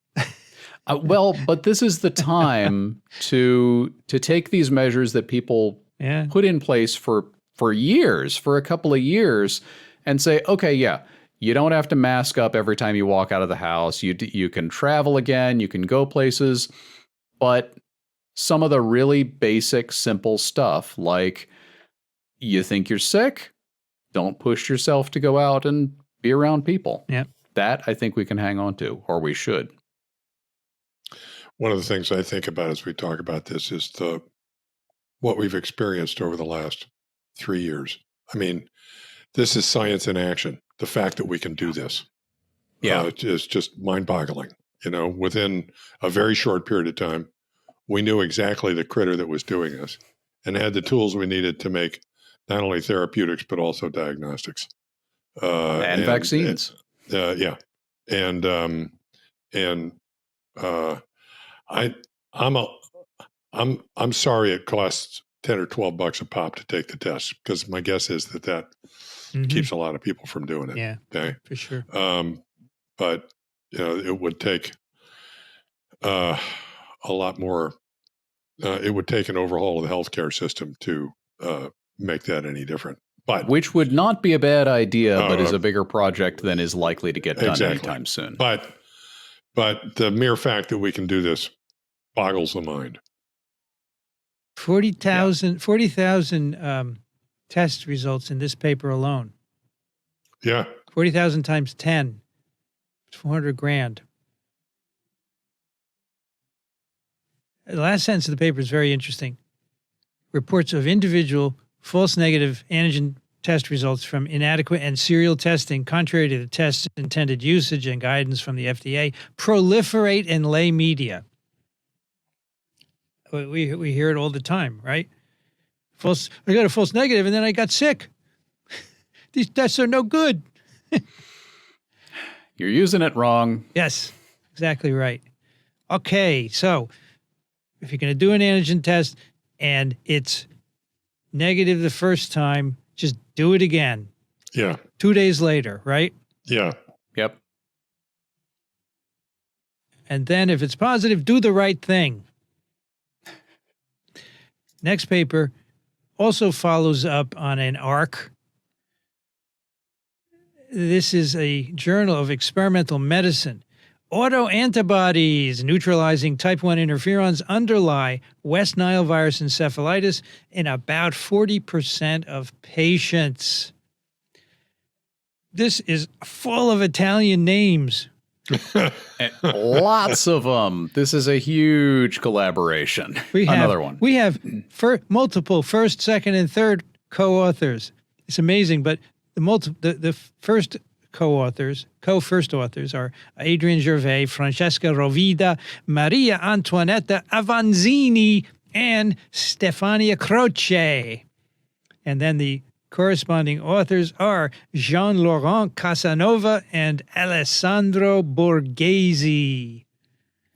But this is the time to take these measures that people put in place for years, for a couple of years, and say, okay, you don't have to mask up every time you walk out of the house. You can travel again, you can go places, but some of the really basic, simple stuff, like you think you're sick, don't push yourself to go out and be around people. Yeah. That I think we can hang on to, or we should. One of the things I think about as we talk about this is what we've experienced over the last 3 years. I mean, this is science in action. The fact that we can do this is just mind-boggling. Within a very short period of time, we knew exactly the critter that was doing this, and had the tools we needed to make not only therapeutics but also diagnostics and vaccines. Yeah, and I'm sorry it costs $10 or $12 a pop to take the test, because my guess is that keeps a lot of people from doing it. Yeah, okay, for sure. But it would take a lot more. It would take an overhaul of the healthcare system to make that any different. But which would not be a bad idea, but is a bigger project than is likely to get done anytime soon. But the mere fact that we can do this boggles the mind. 40,000 test results in this paper alone. Yeah. 40,000 times 10. It's $400,000. The last sentence of the paper is very interesting. Reports of individual false negative antigen test results from inadequate and serial testing, contrary to the test's intended usage and guidance from the FDA, proliferate in lay media. We hear it all the time, right? I got a false negative and then I got sick. These tests are no good. You're using it wrong. Yes, exactly right. Okay, so if you're going to do an antigen test and it's negative the first time, just do it again. Yeah. 2 days later, right? Yeah. Yep. And then if it's positive, do the right thing. Next paper also follows up on an ARC. This is a journal of experimental medicine. Autoantibodies neutralizing type 1 interferons underlie West Nile virus encephalitis in about 40% of patients. This is full of Italian names. And lots of them. This is a huge collaboration. Another one. We have multiple first, second, and third co-authors. It's amazing, but the first co-first authors are Adrian Gervais, Francesca Rovida, Maria Antoinetta Avanzini, and Stefania Croce. And then the corresponding authors are Jean-Laurent Casanova and Alessandro Borghese.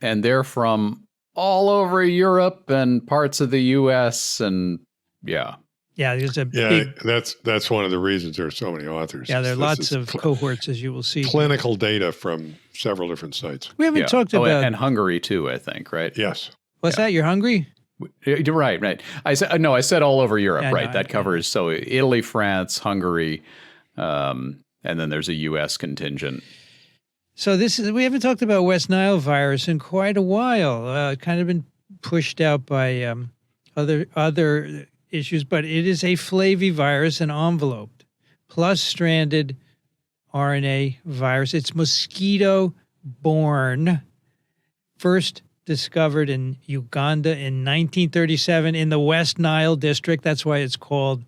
And they're from all over Europe and parts of the U.S. and yeah. Yeah, there's that's one of the reasons there are so many authors. Yeah, there are lots of cohorts, as you will see. Clinical data from several different sites. We haven't talked about... and Hungary too, I think, right? Yes. What's that? You're hungry? Right. I said all over Europe, right? That covers so Italy, France, Hungary, and then there's a U.S. contingent. So we haven't talked about West Nile virus in quite a while. Kind of been pushed out by other issues, but it is a flavivirus and enveloped plus stranded RNA virus. It's mosquito-borne. First discovered in Uganda in 1937 in the West Nile district. That's why it's called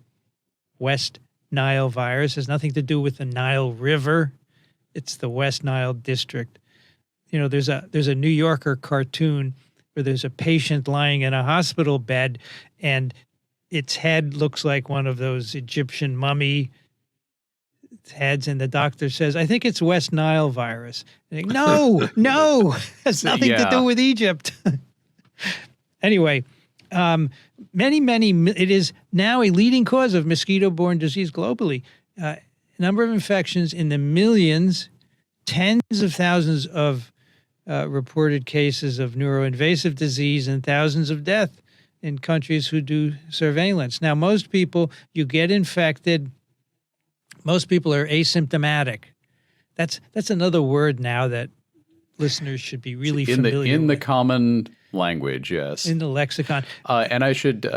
West Nile virus. It has nothing to do with the Nile River. It's the West Nile district. There's a New Yorker cartoon where there's a patient lying in a hospital bed and its head looks like one of those Egyptian mummy heads, and the doctor says, I think it's West Nile virus. And no, has nothing to do with Egypt. Anyway, it is now a leading cause of mosquito-borne disease globally. Number of infections in the millions, tens of thousands of reported cases of neuroinvasive disease, and thousands of deaths in countries who do surveillance. Now, most people, you get infected. Most people are asymptomatic. That's another word now that listeners should be really familiar with. In the common language, yes. In the lexicon. And I should,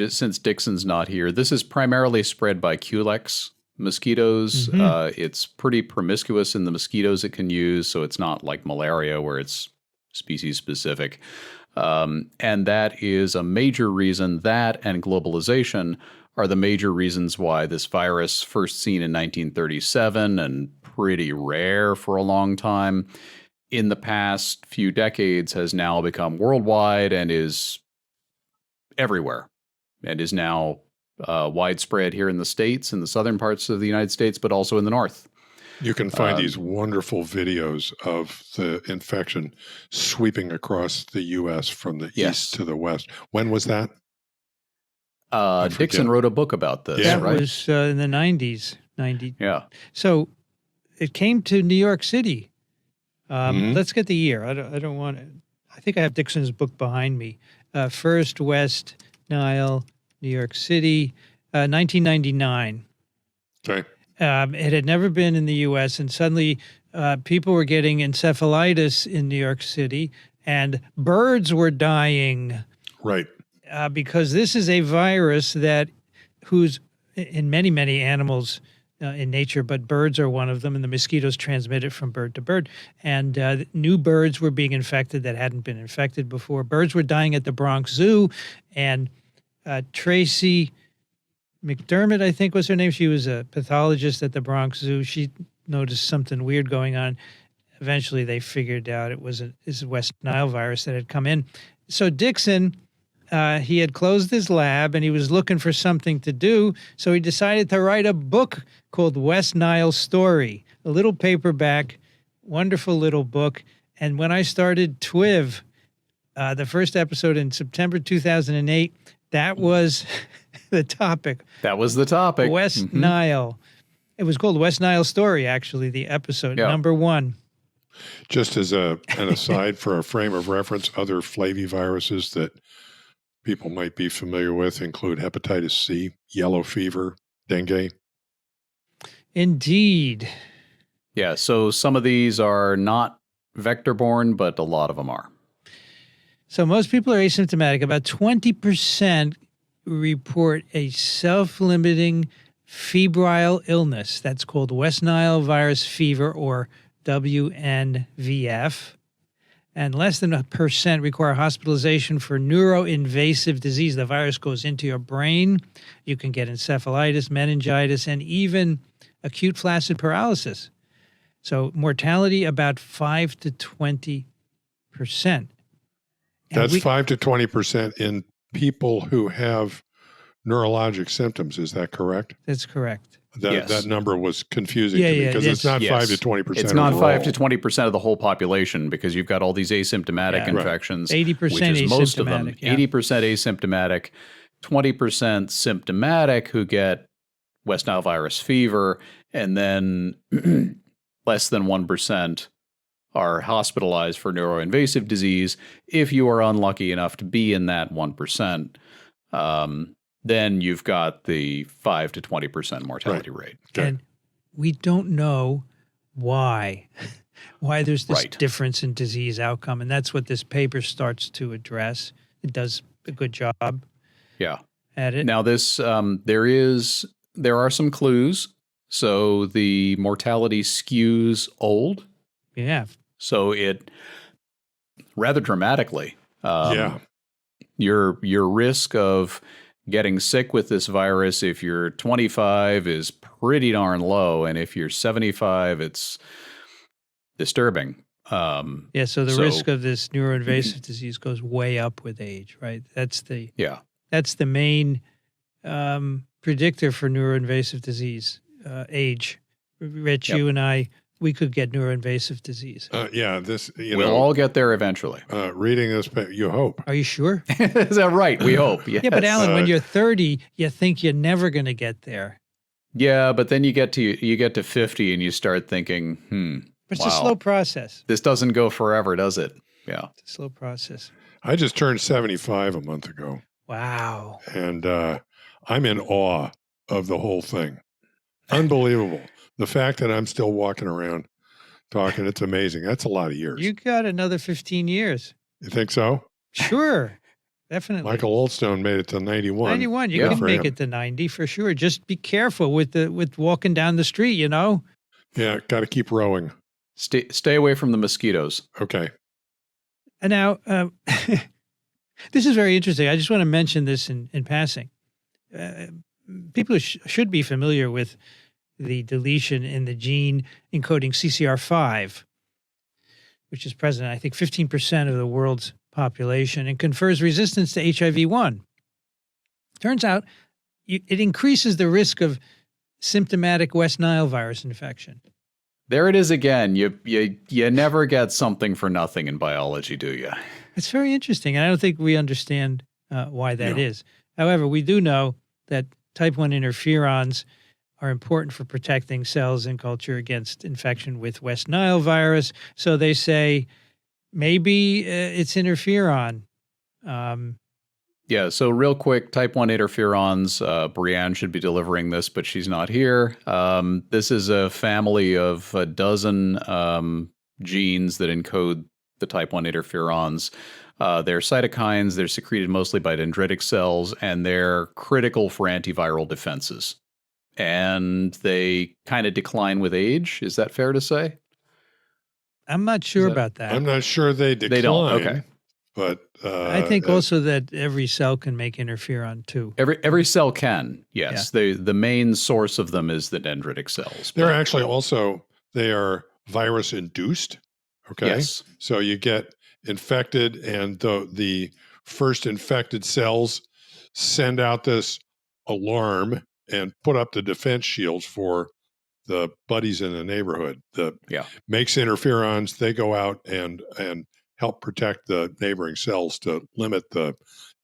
since Dixon's not here, this is primarily spread by Culex mosquitoes. Mm-hmm. It's pretty promiscuous in the mosquitoes it can use, so it's not like malaria where it's species specific. And that is a major reason. That and globalization are the major reasons why this virus, first seen in 1937 and pretty rare for a long time, in the past few decades has now become worldwide and is everywhere. and is now widespread here in the States, in the southern parts of the United States, but also in the north. You can find these wonderful videos of the infection sweeping across the U.S. from the east to the west. When was that? Dixon wrote a book about this, That right? was in the 90s. 90. Yeah. So it came to New York City. Let's get the year. I don't want to. I think I have Dixon's book behind me. First West Nile, New York City, 1999. Okay. It had never been in the U.S., and suddenly people were getting encephalitis in New York City, and birds were dying. Right. Because this is a virus who's in many, many animals in nature, but birds are one of them, and the mosquitoes transmit it from bird to bird. And new birds were being infected that hadn't been infected before. Birds were dying at the Bronx Zoo, and Tracy McDermott, I think was her name. She was a pathologist at the Bronx Zoo. She noticed something weird going on. Eventually, they figured out it was this West Nile virus that had come in. So Dixon, he had closed his lab and he was looking for something to do. So he decided to write a book called West Nile Story, a little paperback, wonderful little book. And when I started TWiV, the first episode in September 2008, that was the topic. That was the topic. West Nile. It was called West Nile Story, actually, the episode, number 1. Just as an aside for a frame of reference, other flaviviruses that people might be familiar with include hepatitis C, yellow fever, dengue. Indeed. Yeah, so some of these are not vector-borne, but a lot of them are. So most people are asymptomatic. About 20% report a self-limiting febrile illness. That's called West Nile virus fever, or WNVF. And less than 1% require hospitalization for neuroinvasive disease. The virus goes into your brain. You can get encephalitis, meningitis, and even acute flaccid paralysis. So mortality about 5 to 20%. That's 5 to 20% in people who have neurologic symptoms. Is that correct? That's correct. That number was confusing to me because it's not 5 to 20%. It's not overall. 5 to 20% of the whole population because you've got all these asymptomatic infections. 80% which is most of them. asymptomatic, yeah. 80% asymptomatic, 20% symptomatic who get West Nile virus fever, and then less than 1% are hospitalized for neuroinvasive disease. If you are unlucky enough to be in that 1%, then you've got the 5 to 20% mortality rate. Okay. And we don't know why there's this difference in disease outcome. And that's what this paper starts to address. It does a good job at it. Now this, there are some clues. So the mortality skews old. Yeah. So it rather dramatically, your risk of getting sick with this virus, if you're 25, is pretty darn low, and if you're 75, it's disturbing. So the risk of this neuroinvasive disease goes way up with age, right? That's the main predictor for neuroinvasive disease, age. Rich, you and I, we could get neuroinvasive disease. We'll all get there eventually. Reading this, you hope. Are you sure? Is that right? We hope. Yes. Yeah, but Alan, when you're 30, you think you're never going to get there. Yeah, but then you get to 50 and you start thinking, But it's a slow process. This doesn't go forever, does it? Yeah. It's a slow process. I just turned 75 a month ago. Wow. And I'm in awe of the whole thing. Unbelievable. The fact that I'm still walking around talking, it's amazing. That's a lot of years. You got another 15 years. You think so? Sure. Definitely. Michael Oldstone made it to 91. 91. You can make it to 90 for sure. Just be careful with walking down the street, you know? Yeah, got to keep rowing. Stay away from the mosquitoes. Okay. And now, this is very interesting. I just want to mention this in passing. People should be familiar with the deletion in the gene encoding CCR5, which is present in, I think, 15% of the world's population and confers resistance to HIV-1. Turns out it increases the risk of symptomatic West Nile virus infection. There it is again. You never get something for nothing in biology, do you? It's very interesting, and I don't think we understand why that is. However, we do know that type 1 interferons are important for protecting cells in culture against infection with West Nile virus. So they say maybe it's interferon. Yeah, so real quick, type 1 interferons, Brianne should be delivering this, but she's not here. This is a family of a dozen genes that encode the type 1 interferons. They're cytokines, they're secreted mostly by dendritic cells, and they're critical for antiviral defenses. And they kind of decline with age. Is that fair to say? I'm not sure about that. I'm not sure they decline. They don't, okay. But I think also that every cell can make interferon too. Every cell can, yes. The main source of them is the dendritic cells. They're actually also, they are virus induced. Okay. Yes. So you get infected, and the first infected cells send out this alarm and put up the defense shields for the buddies in the neighborhood. Makes interferons, they go out and help protect the neighboring cells to limit the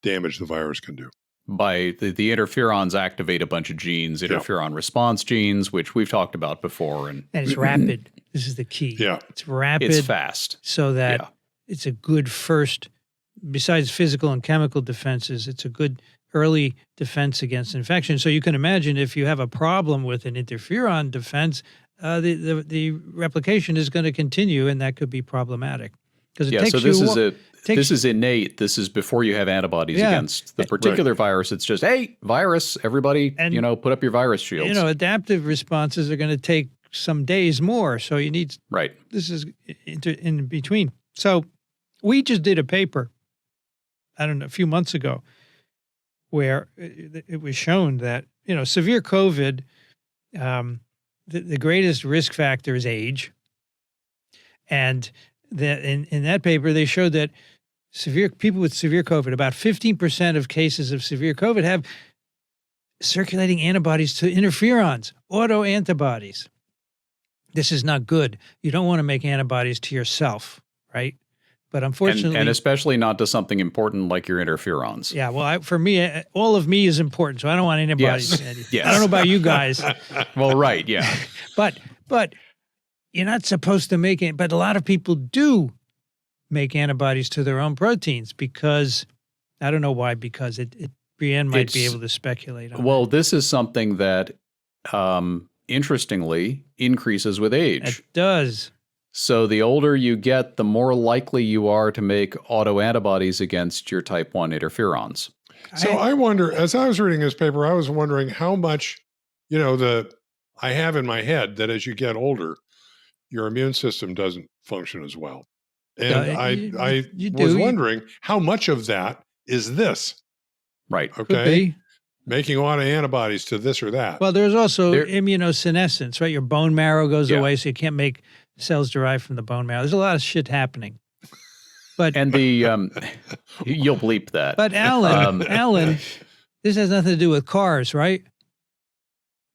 damage the virus can do. By the interferons activate a bunch of genes, interferon response genes, which we've talked about before. And it's rapid. This is the key. Yeah. It's rapid. It's fast. So that it's a good first, besides physical and chemical defenses, it's a good early defense against infection. So you can imagine if you have a problem with an interferon defense, the replication is going to continue, and that could be problematic. Because it takes so this is innate. This is before you have antibodies against the particular virus. It's just, hey, virus, everybody, put up your virus shields. Adaptive responses are going to take some days more. So you need, this is in between. So we just did a paper, I don't know, a few months ago, where it was shown that, severe COVID, the greatest risk factor is age. And that in that paper, they showed that people with severe COVID, about 15% of cases of severe COVID have circulating antibodies to interferons, autoantibodies. This is not good. You don't want to make antibodies to yourself, right? But unfortunately, and especially not to something important like your interferons. Yeah, well, for me, all of me is important, so I don't want antibodies. Yes. I don't know about you guys. Well, right, yeah. But you're not supposed to make it. But a lot of people do make antibodies to their own proteins because I don't know why. Because Brianne might be able to speculate on. Well, this is something that, interestingly, increases with age. It does. So the older you get, the more likely you are to make autoantibodies against your type 1 interferons. So I wonder, as I was reading this paper, I was wondering how much, I have in my head that as you get older, your immune system doesn't function as well. And I was wondering how much of that is this? Right. Okay. Making antibodies to this or that. Well, there's also immunosenescence, right? Your bone marrow goes away, so you can't make cells derived from the bone marrow. There's a lot of shit happening. But you'll bleep that. But Alan, this has nothing to do with cars, right?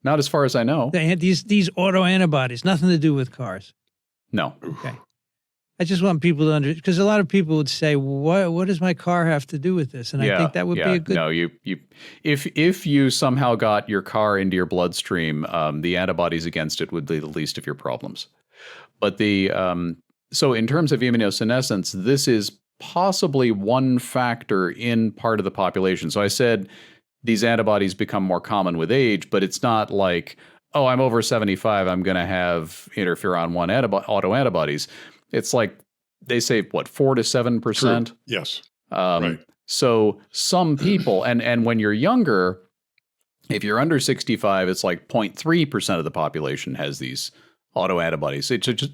Not as far as I know. They had these autoantibodies, nothing to do with cars. No. Okay. I just want people to understand, because a lot of people would say, what does my car have to do with this? And I think that would be a good... No, if you somehow got your car into your bloodstream, the antibodies against it would be the least of your problems. But so in terms of immunosenescence, this is possibly one factor in part of the population. So I said these antibodies become more common with age, but it's not like, oh, I'm over 75, I'm going to have interferon 1 autoantibodies. It's like they say, 4 to 7%? True. Yes. Right. So some people, and when you're younger, if you're under 65, it's like 0.3% of the population has these autoantibodies.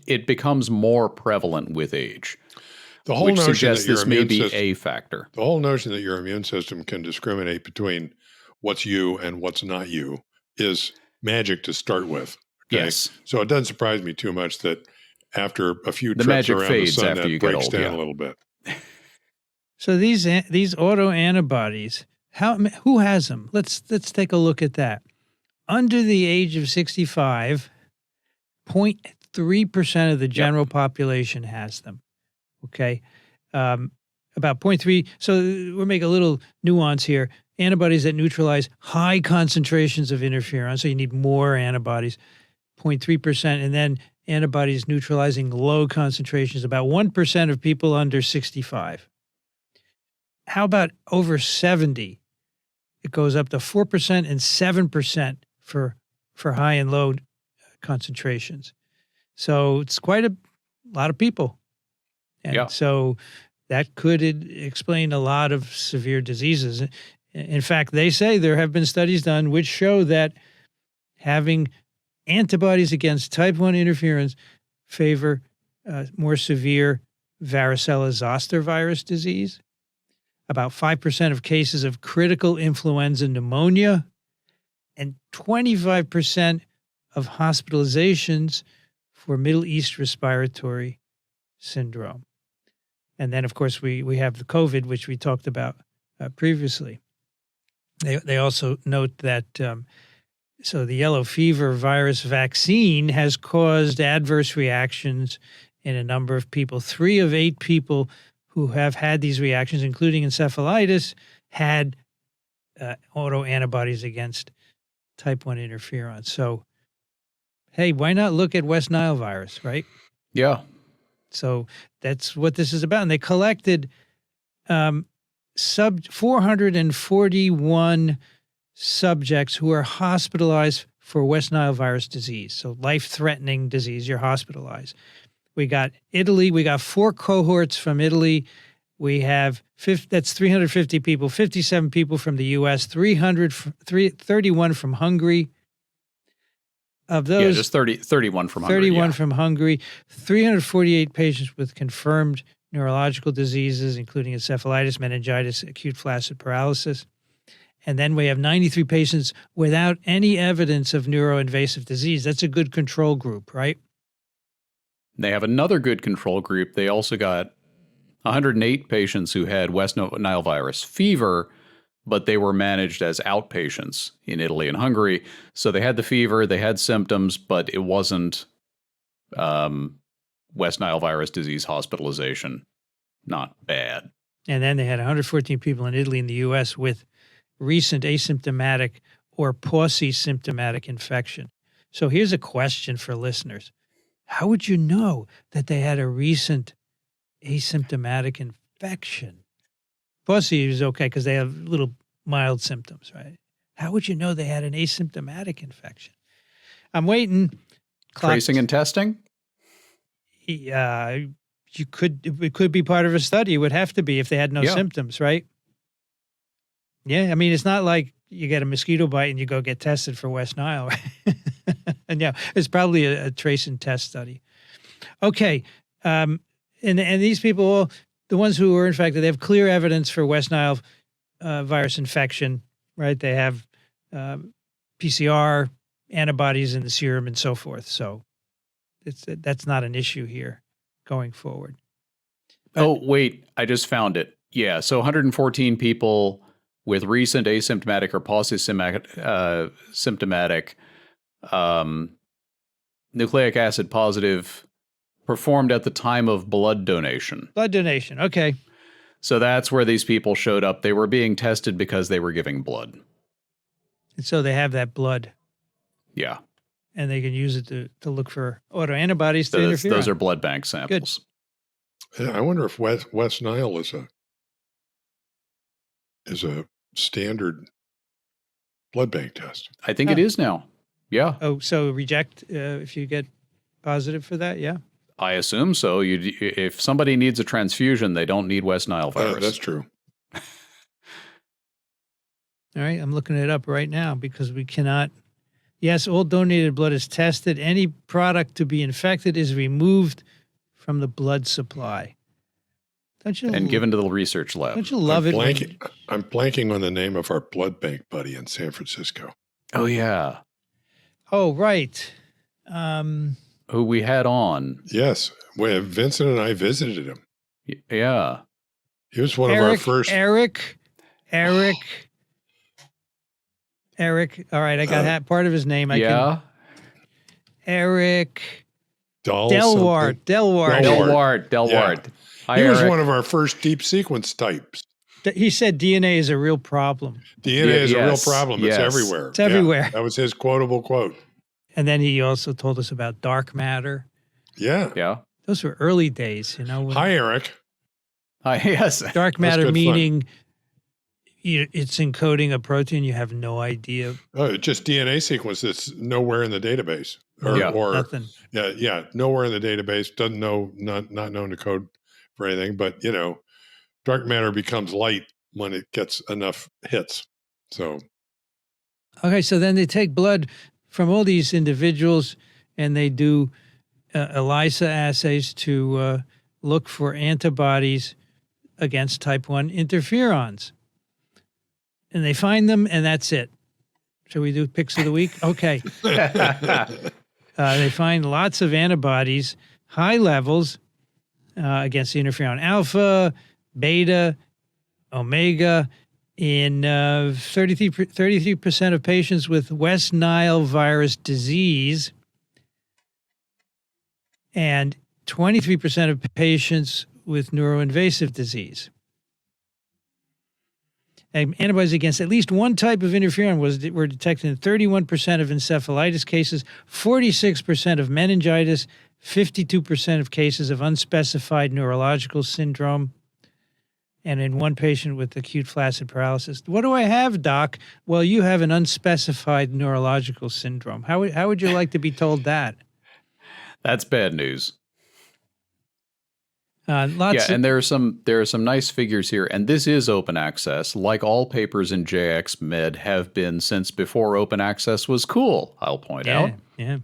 It becomes more prevalent with age. The whole which notion suggests that your this may immune be system, a factor. The whole notion that your immune system can discriminate between what's you and what's not you is magic to start with. Okay? Yes. So it doesn't surprise me too much that after a few The trips magic around fades the sun, after that you get breaks old, down a little bit. So these autoantibodies Who has them? Let's take a look at that. Under the age of 65, 0.3% of the general population has them. Okay. About 0.3. So we'll make a little nuance here. Antibodies that neutralize high concentrations of interferon. So you need more antibodies, 0.3%. And then antibodies neutralizing low concentrations, about 1% of people under 65. How about over 70? It goes up to 4% and 7% for high and low concentrations. So it's quite a lot of people. And so that could explain a lot of severe diseases. In fact, they say there have been studies done which show that having antibodies against type 1 interferons favor more severe varicella-zoster virus disease, about 5% of cases of critical influenza pneumonia, and 25% of hospitalizations for Middle East respiratory syndrome. And then, of course, we have the COVID, which we talked about previously. They also note that so the yellow fever virus vaccine has caused adverse reactions in a number of people. 3 of 8 people who have had these reactions, including encephalitis, had autoantibodies against type 1 interferon. So, hey, why not look at West Nile virus, right? Yeah. So that's what this is about. And they collected 441 subjects who are hospitalized for West Nile virus disease. So life-threatening disease, you're hospitalized. We got Italy. We got 4 cohorts from Italy. We have that's 350 people, 57 people from the U.S., 31 from Hungary. Of those, just 31 from Hungary. 31 from Hungary, 348 patients with confirmed neurological diseases, including encephalitis, meningitis, acute flaccid paralysis. And then we have 93 patients without any evidence of neuroinvasive disease. That's a good control group, right? They have another good control group. They also got 108 patients who had West Nile virus fever, but they were managed as outpatients in Italy and Hungary. So they had the fever, they had symptoms, but it wasn't West Nile virus disease hospitalization. Not bad. And then they had 114 people in Italy and the U.S. with recent asymptomatic or pauci-symptomatic infection. So here's a question for listeners. How would you know that they had a recent asymptomatic infection? Pauci is okay because they have little mild symptoms, right? How would you know they had an asymptomatic infection? I'm waiting. Tracing and testing? It could be part of a study. It would have to be if they had no symptoms, right? Yeah, I mean, it's not like you get a mosquito bite and you go get tested for West Nile. Right? And yeah, it's probably a trace and test study. Okay, and these people, the ones who were infected, they have clear evidence for West Nile virus infection, right? They have PCR, antibodies in the serum, and so forth. So that's not an issue here going forward. Oh, wait, I just found it. Yeah, so 114 people with recent asymptomatic or symptomatic nucleic acid positive performed at the time of blood donation. Blood donation, okay. So that's where these people showed up. They were being tested because they were giving blood. And so they have that blood. Yeah. And they can use it to look for autoantibodies to interferon. Those are blood bank samples. Good. I wonder if West Nile is a standard blood bank test. I think it is now. Yeah. Oh, so reject if you get positive for that? Yeah. I assume so. If somebody needs a transfusion, they don't need West Nile virus. That's true. All right. I'm looking it up right now because we cannot. Yes, all donated blood is tested. Any product to be infected is removed from the blood supply. Don't you? And given to the research lab. Don't you love it? I'm blanking on the name of our blood bank buddy in San Francisco. Oh, yeah. Oh, right. Who we had on. Yes. When Vincent and I visited him. Yeah. He was one of our first. Eric Eric. All right, I got part of his name. Eric Delwart. Delwart. Hi, He was Eric. one of our first deep sequence types. He said DNA is a real problem. DNA is a real Yes, problem. It's yes. everywhere. It's everywhere. That was his quotable quote. And then he also told us about dark matter. Yeah. Yeah. Those were early days, you know. when Hi, Eric. Hi, yes. Dark matter good fun. meaning it's encoding a protein you have no idea. Oh, just DNA sequence that's nowhere in the database. Or Nothing. Nowhere in the database. Doesn't know, not known to code for anything. But, you know, dark matter becomes light when it gets enough hits. So, Okay, so then they take blood from all these individuals and they do ELISA assays to look for antibodies against type 1 interferons. And they find them, and that's it. Shall we do picks of the week? Okay. They find lots of antibodies, high levels against the interferon alpha, beta, omega, in 33% of patients with West Nile virus disease and 23% of patients with neuroinvasive disease. And antibodies against at least one type of interferon were detected in 31% of encephalitis cases, 46% of meningitis, 52% of cases of unspecified neurological syndrome, and in one patient with acute flaccid paralysis. What do I have, Doc? Well, you have an unspecified neurological syndrome. How would you like to be told that? That's bad news. And there are some nice figures here, and this is open access. Like all papers in JX Med have been since before open access was cool. I'll point out. Yeah.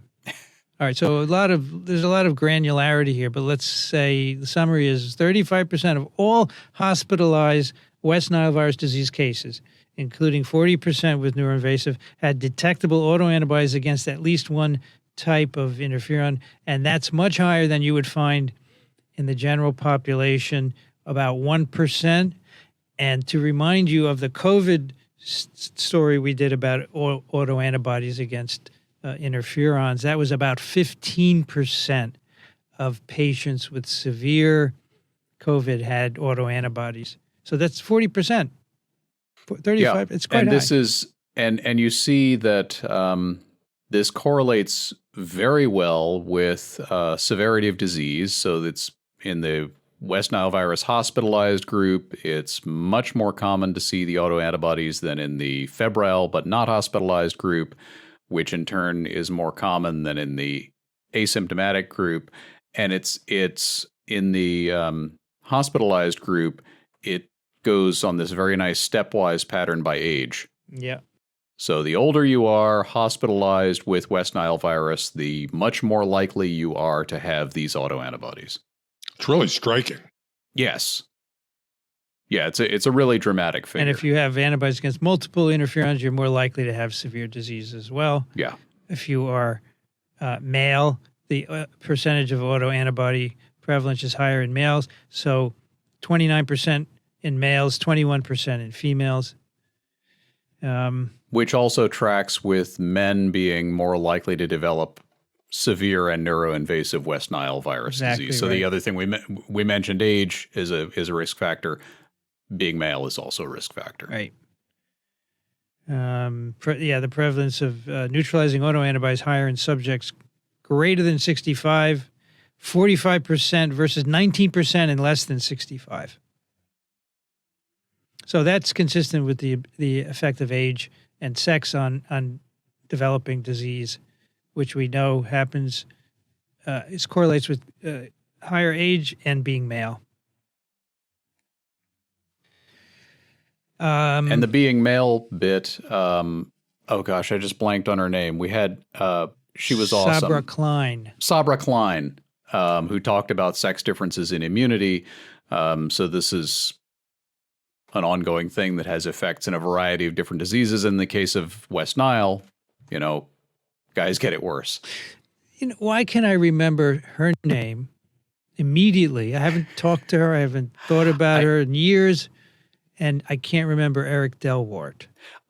All right. So there's a lot of granularity here, but let's say the summary is 35% of all hospitalized West Nile virus disease cases, including 40% with neuroinvasive, had detectable autoantibodies against at least one type of interferon, and that's much higher than you would find in the general population, about 1%. And to remind you of the COVID story we did about autoantibodies against interferons, that was about 15% of patients with severe COVID had autoantibodies. So that's 40%. 35, it's quite high. And you see that this correlates very well with severity of disease. So that's in the West Nile virus hospitalized group, it's much more common to see the autoantibodies than in the febrile but not hospitalized group, which in turn is more common than in the asymptomatic group. And it's in the hospitalized group, it goes on this very nice stepwise pattern by age. Yeah. So the older you are hospitalized with West Nile virus, the much more likely you are to have these autoantibodies. It's really striking. Yes. Yeah, it's a really dramatic figure. And if you have antibodies against multiple interferons, you're more likely to have severe disease as well. Yeah. If you are male, the percentage of autoantibody prevalence is higher in males. So 29% in males, 21% in females. Which also tracks with men being more likely to develop severe and neuroinvasive West Nile virus disease. So the other thing we mentioned, age is a risk factor. Being male is also a risk factor. Right. The prevalence of neutralizing autoantibodies higher in subjects greater than 65, 45% versus 19% in less than 65. So that's consistent with the effect of age and sex on developing disease, which we know happens, it correlates with higher age and being male. And the being male bit, oh gosh, I just blanked on her name. We had, she was awesome. Sabra Klein, who talked about sex differences in immunity. So this is an ongoing thing that has effects in a variety of different diseases. In the case of West Nile, guys get it worse. Why can I remember her name immediately? I haven't talked to her. I haven't thought about her in years. And I can't remember Eric Delwart.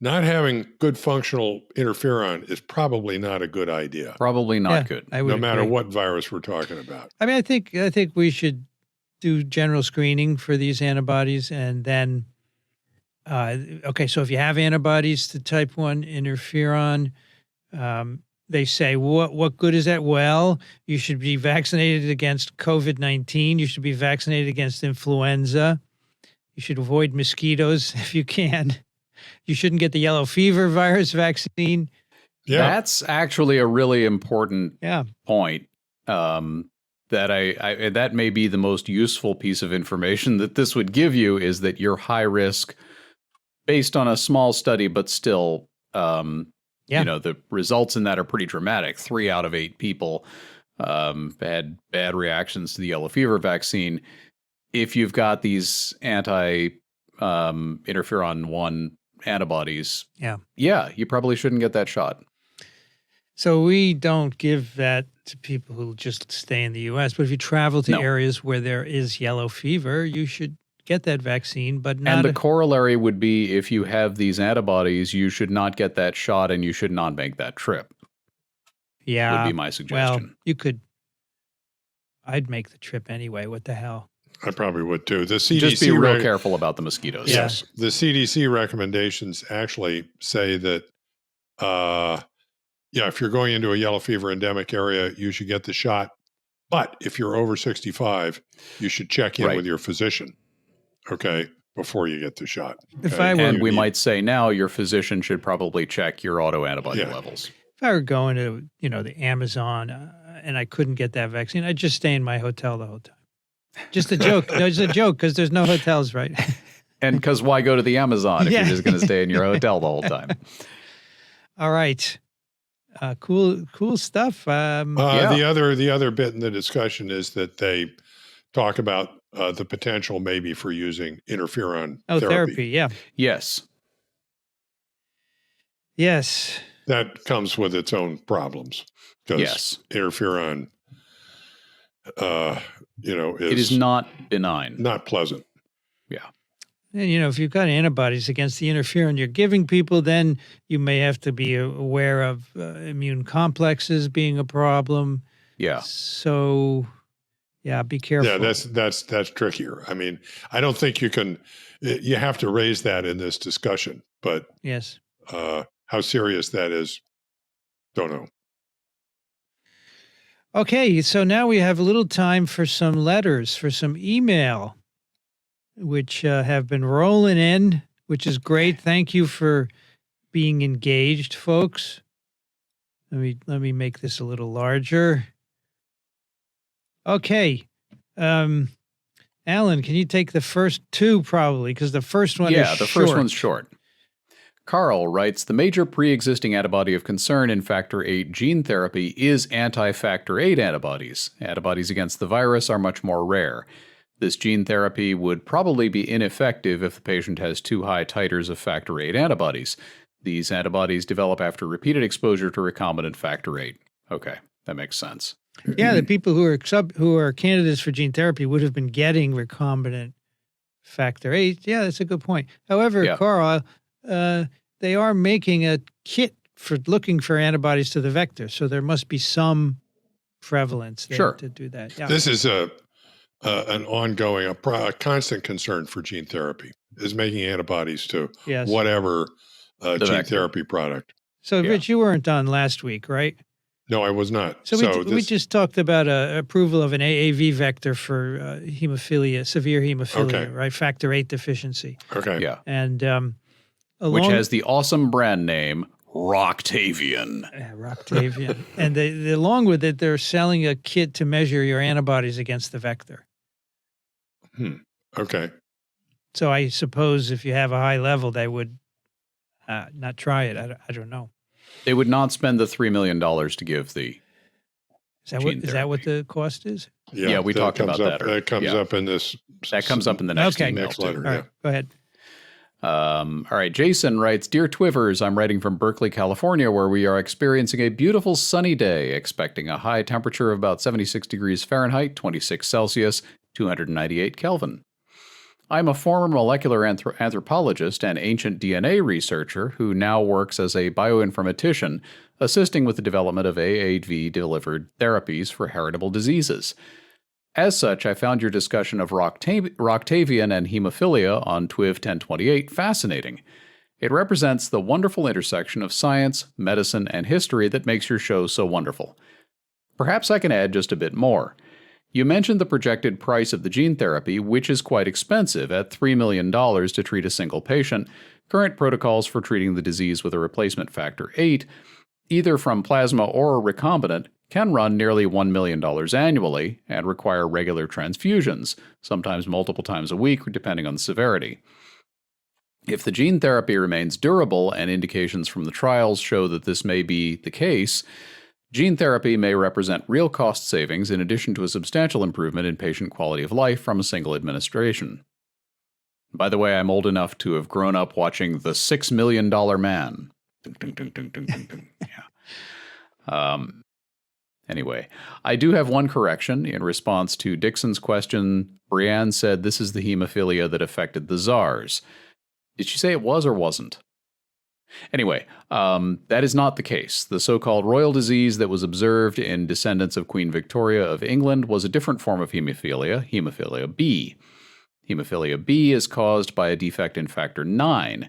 not having good functional interferon is probably not a good idea, Probably not good. I would no matter agree. what virus we're talking about. I mean, I think we should do general screening for these antibodies, and then, okay, so if you have antibodies to type 1 interferon, they say, what good is that? Well, you should be vaccinated against COVID-19. You should be vaccinated against influenza. You should avoid mosquitoes if you can. You shouldn't get the yellow fever virus vaccine. Yeah. That's actually a really important Yeah. point. That that may be the most useful piece of information that this would give you, is that you're high risk based on a small study, but still, Yeah. you know, the results in that are pretty dramatic. 3 out of 8 people had bad reactions to the yellow fever vaccine. If you've got these interferon 1 antibodies, you probably shouldn't get that shot. So we don't give that to people who just stay in the U.S. But if you travel to areas where there is yellow fever, you should get that vaccine, but not. And the corollary would be, if you have these antibodies, you should not get that shot and you should not make that trip. Yeah. Would be my suggestion. Well, you could. I'd make the trip anyway. What the hell? I probably would too. The CDC Just be real careful about the mosquitoes. Yes. The CDC recommendations actually say that, if you're going into a yellow fever endemic area, you should get the shot. But if you're over 65, you should check in with your physician, before you get the shot. And we might say now your physician should probably check your autoantibody levels. If I were going to, the Amazon and I couldn't get that vaccine, I'd just stay in my hotel the whole time. Just a joke. No, it's a joke because there's no hotels, right? And because why go to the Amazon if you're just going to stay in your hotel the whole time? All right. Cool stuff. The other bit in the discussion is that they talk about the potential maybe for using interferon therapy. Yeah. Yes. That comes with its own problems because interferon, it is not benign, not pleasant. Yeah. And, if you've got antibodies against the interferon you're giving people, then you may have to be aware of immune complexes being a problem. Yeah. So, be careful. Yeah, that's trickier. I mean, I don't think you have to raise that in this discussion, but yes. How serious that is, don't know. Okay, so now we have a little time for some letters, for some email, which have been rolling in, which is great. Thank you for being engaged, folks. Let me make this a little larger. Okay. Alan, can you take the first 2 probably? Because the first one is short. Yeah, the first one's short. Carl writes, the major pre-existing antibody of concern in factor VIII gene therapy is anti-factor VIII antibodies. Antibodies against the virus are much more rare. This gene therapy would probably be ineffective if the patient has too high titers of factor VIII antibodies. These antibodies develop after repeated exposure to recombinant factor VIII. Okay, that makes sense. Yeah, the people who are candidates for gene therapy would have been getting recombinant factor VIII. Yeah, that's a good point. However, Carl, they are making a kit for looking for antibodies to the vector, so there must be some prevalence there to do that. Yeah. This is an ongoing, a constant concern for gene therapy, is making antibodies to whatever gene therapy product. So, Rich, you weren't on last week, right? No, I was not. So we just talked about approval of an AAV vector for hemophilia, severe hemophilia, right? Factor VIII deficiency. Okay. Yeah. And which has the awesome brand name Roctavian. Roctavian. And along with it, they're selling a kit to measure your antibodies against the vector. Okay. So I suppose if you have a high level, they would not try it. I don't know. They would not spend the $3 million to give the Is that what the cost is? Yeah, we talked about that. That comes up in this. That comes up in the next email. Next letter. All right, go ahead. All right, Jason writes, Dear TWiVers, I'm writing from Berkeley, California, where we are experiencing a beautiful sunny day, expecting a high temperature of about 76 degrees Fahrenheit, 26 Celsius, 298 Kelvin. I'm a former molecular anthropologist and ancient DNA researcher who now works as a bioinformatician, assisting with the development of AAV-delivered therapies for heritable diseases. As such, I found your discussion of Roctavian and hemophilia on TWiV 1028 fascinating. It represents the wonderful intersection of science, medicine, and history that makes your show so wonderful. Perhaps I can add just a bit more. You mentioned the projected price of the gene therapy, which is quite expensive at $3 million to treat a single patient. Current protocols for treating the disease with a replacement factor VIII, either from plasma or recombinant, can run nearly $1 million annually and require regular transfusions, sometimes multiple times a week, depending on the severity. If the gene therapy remains durable and indications from the trials show that this may be the case, gene therapy may represent real cost savings in addition to a substantial improvement in patient quality of life from a single administration. By the way, I'm old enough to have grown up watching The $6 Million Man. Yeah. Anyway, I do have one correction. In response to Dixon's question, Brianne said this is the hemophilia that affected the czars. Did she say it was or wasn't? Anyway, that is not the case. The so-called royal disease that was observed in descendants of Queen Victoria of England was a different form of hemophilia, hemophilia B. Hemophilia B is caused by a defect in factor IX.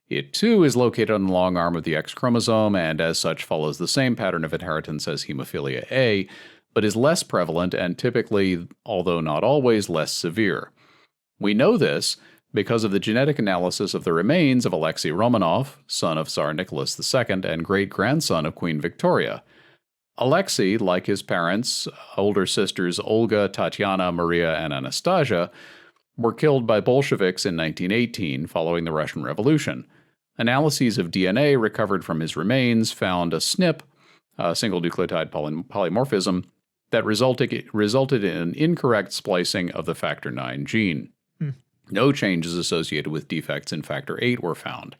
It, too, is located on the long arm of the X chromosome and, as such, follows the same pattern of inheritance as hemophilia A, but is less prevalent and typically, although not always, less severe. We know this because of the genetic analysis of the remains of Alexei Romanov, son of Tsar Nicholas II and great-grandson of Queen Victoria. Alexei, like his parents, older sisters Olga, Tatiana, Maria, and Anastasia, were killed by Bolsheviks in 1918 following the Russian Revolution. Analyses of DNA recovered from his remains found a SNP, a single nucleotide polymorphism, that resulted in an incorrect splicing of the factor IX gene. No changes associated with defects in factor VIII were found.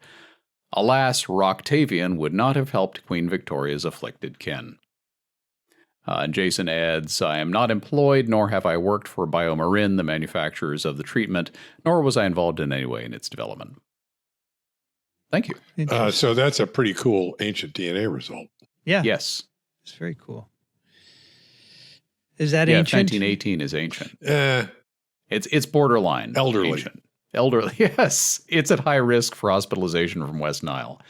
Alas, Roctavian would not have helped Queen Victoria's afflicted kin. And Jason adds, I am not employed, nor have I worked for BioMarin, the manufacturers of the treatment, nor was I involved in any way in its development. Thank you. So that's a pretty cool ancient DNA result. Yeah. Yes. It's very cool. Is that yeah, ancient? 1918 is ancient. It's borderline. Elderly. Ancient. Elderly, yes. It's at high risk for hospitalization from West Nile.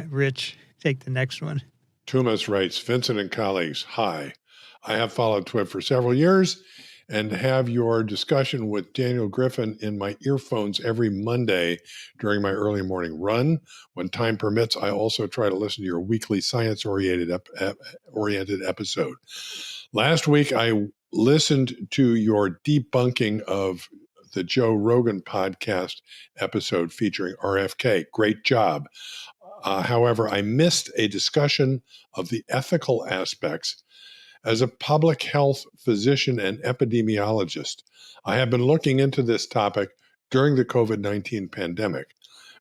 Rich, take the next one. Tumas writes, Vincent and colleagues, hi. I have followed TWiV for several years and have your discussion with Daniel Griffin in my earphones every Monday during my early morning run. When time permits, I also try to listen to your weekly science-oriented episode. Last week, I listened to your debunking of the Joe Rogan podcast episode featuring RFK. Great job. However, I missed a discussion of the ethical aspects. As a public health physician and epidemiologist, I have been looking into this topic during the COVID-19 pandemic.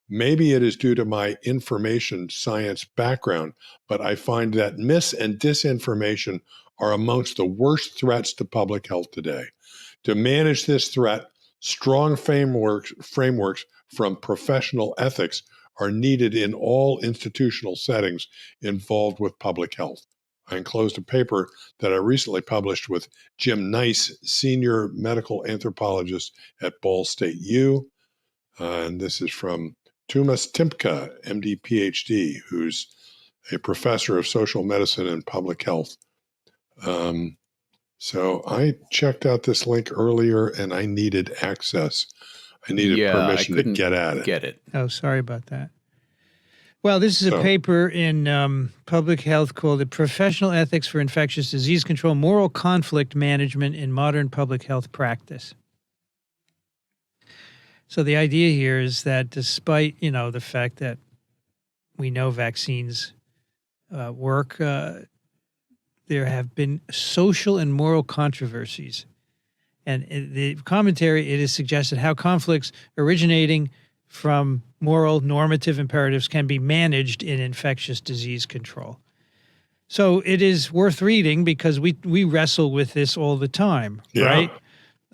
Maybe it is due to my information science background, but I find that mis- and disinformation are amongst the worst threats to public health today. To manage this threat, strong frameworks from professional ethics are needed in all institutional settings involved with public health. I enclosed a paper that I recently published with Jim Nice, senior medical anthropologist at Ball State U. And this is from Tumas Timka, MD, PhD, who's a professor of social medicine and public health. So I checked out this link earlier and I needed access. I needed permission to get at it. Oh, sorry about that. Well, this is a paper in Public Health called The Professional Ethics for Infectious Disease Control, Moral Conflict Management in Modern Public Health Practice. So the idea here is that despite, the fact that we know vaccines work, there have been social and moral controversies. And in the commentary, it is suggested how conflicts originating from moral normative imperatives can be managed in infectious disease control. So it is worth reading because we wrestle with this all the time, right?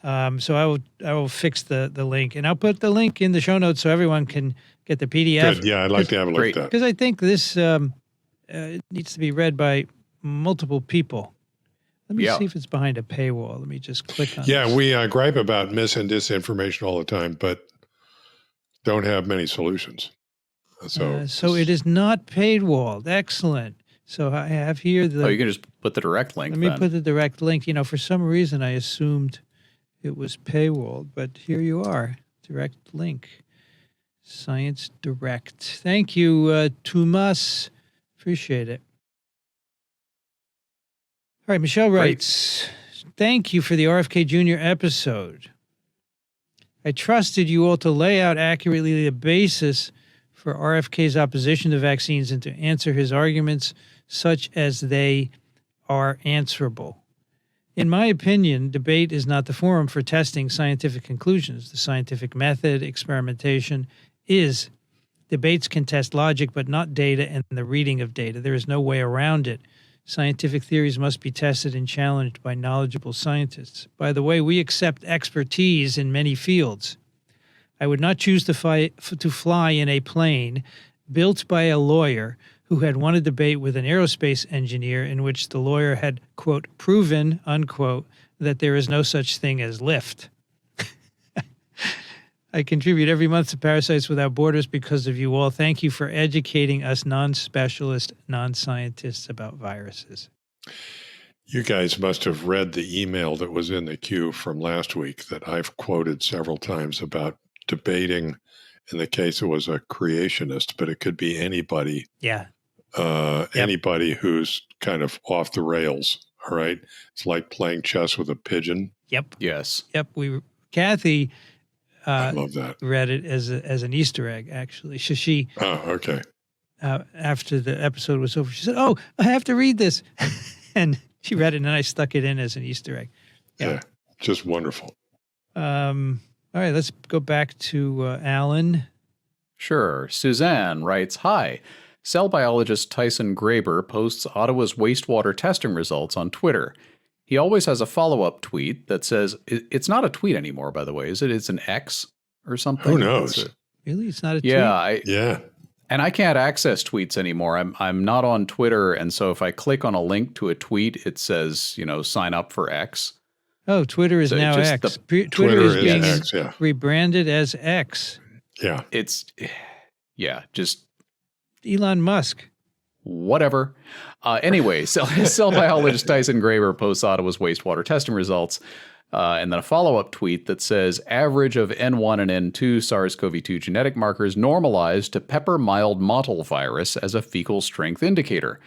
So I will fix the link, and I'll put the link in the show notes so everyone can get the PDF. Good. Yeah, I'd like to have a look at that. Because I think this needs to be read by multiple people. Let me see if it's behind a paywall. Let me just click on Yeah, this. we gripe about mis and disinformation all the time, but don't have many solutions. So it is not paywalled. Excellent. So I have here the. Oh, you can just put the direct link. Let me put the direct link. You know, for some reason I assumed it was paywalled, but here you are. Direct link. Science Direct. Thank you, Tomas. Appreciate it. All right, Michelle writes, thank you for the RFK Jr. episode. I trusted you all to lay out accurately the basis for RFK's opposition to vaccines and to answer his arguments such as they are answerable. In my opinion, debate is not the forum for testing scientific conclusions. The scientific method, experimentation, is. Debates can test logic, but not data and the reading of data. There is no way around it. Scientific theories must be tested and challenged by knowledgeable scientists. By the way, we accept expertise in many fields. I would not choose to fly in a plane built by a lawyer who had won a debate with an aerospace engineer in which the lawyer had, quote, proven, unquote, that there is no such thing as lift. I contribute every month to Parasites Without Borders because of you all. Thank you for educating us non-specialists, non-scientists about viruses. You guys must have read the email that was in the queue from last week that I've quoted several times about debating. In the case, it was a creationist, but it could be anybody. Yeah. Anybody who's kind of off the rails. All right. It's like playing chess with a pigeon. Yep. Yes. Yep. Kathy I love that. read it as an Easter egg, actually. So she, okay. After the episode was over, she said, "Oh, I have to read this," and she read it, and I stuck it in as an Easter egg. Yeah, just wonderful. All right, let's go back to Alan. Sure. Suzanne writes, hi. Cell biologist Tyson Graber posts Ottawa's wastewater testing results on Twitter. He always has a follow-up tweet that says, it's not a tweet anymore, by the way, is it? It's an X or something? Who knows? Really? It's not a tweet? Yeah. And I can't access tweets anymore. I'm not on Twitter, and so if I click on a link to a tweet, it says, sign up for X. Oh, Twitter is now X. Twitter is being X, yeah. rebranded as X. Yeah. Just Elon Musk. Whatever. Anyway, cell biologist Tyson Graber posts Ottawa's wastewater testing results, and then a follow-up tweet that says, average of N1 and N2 SARS-CoV-2 genetic markers normalized to pepper-mild mottle virus as a fecal strength indicator.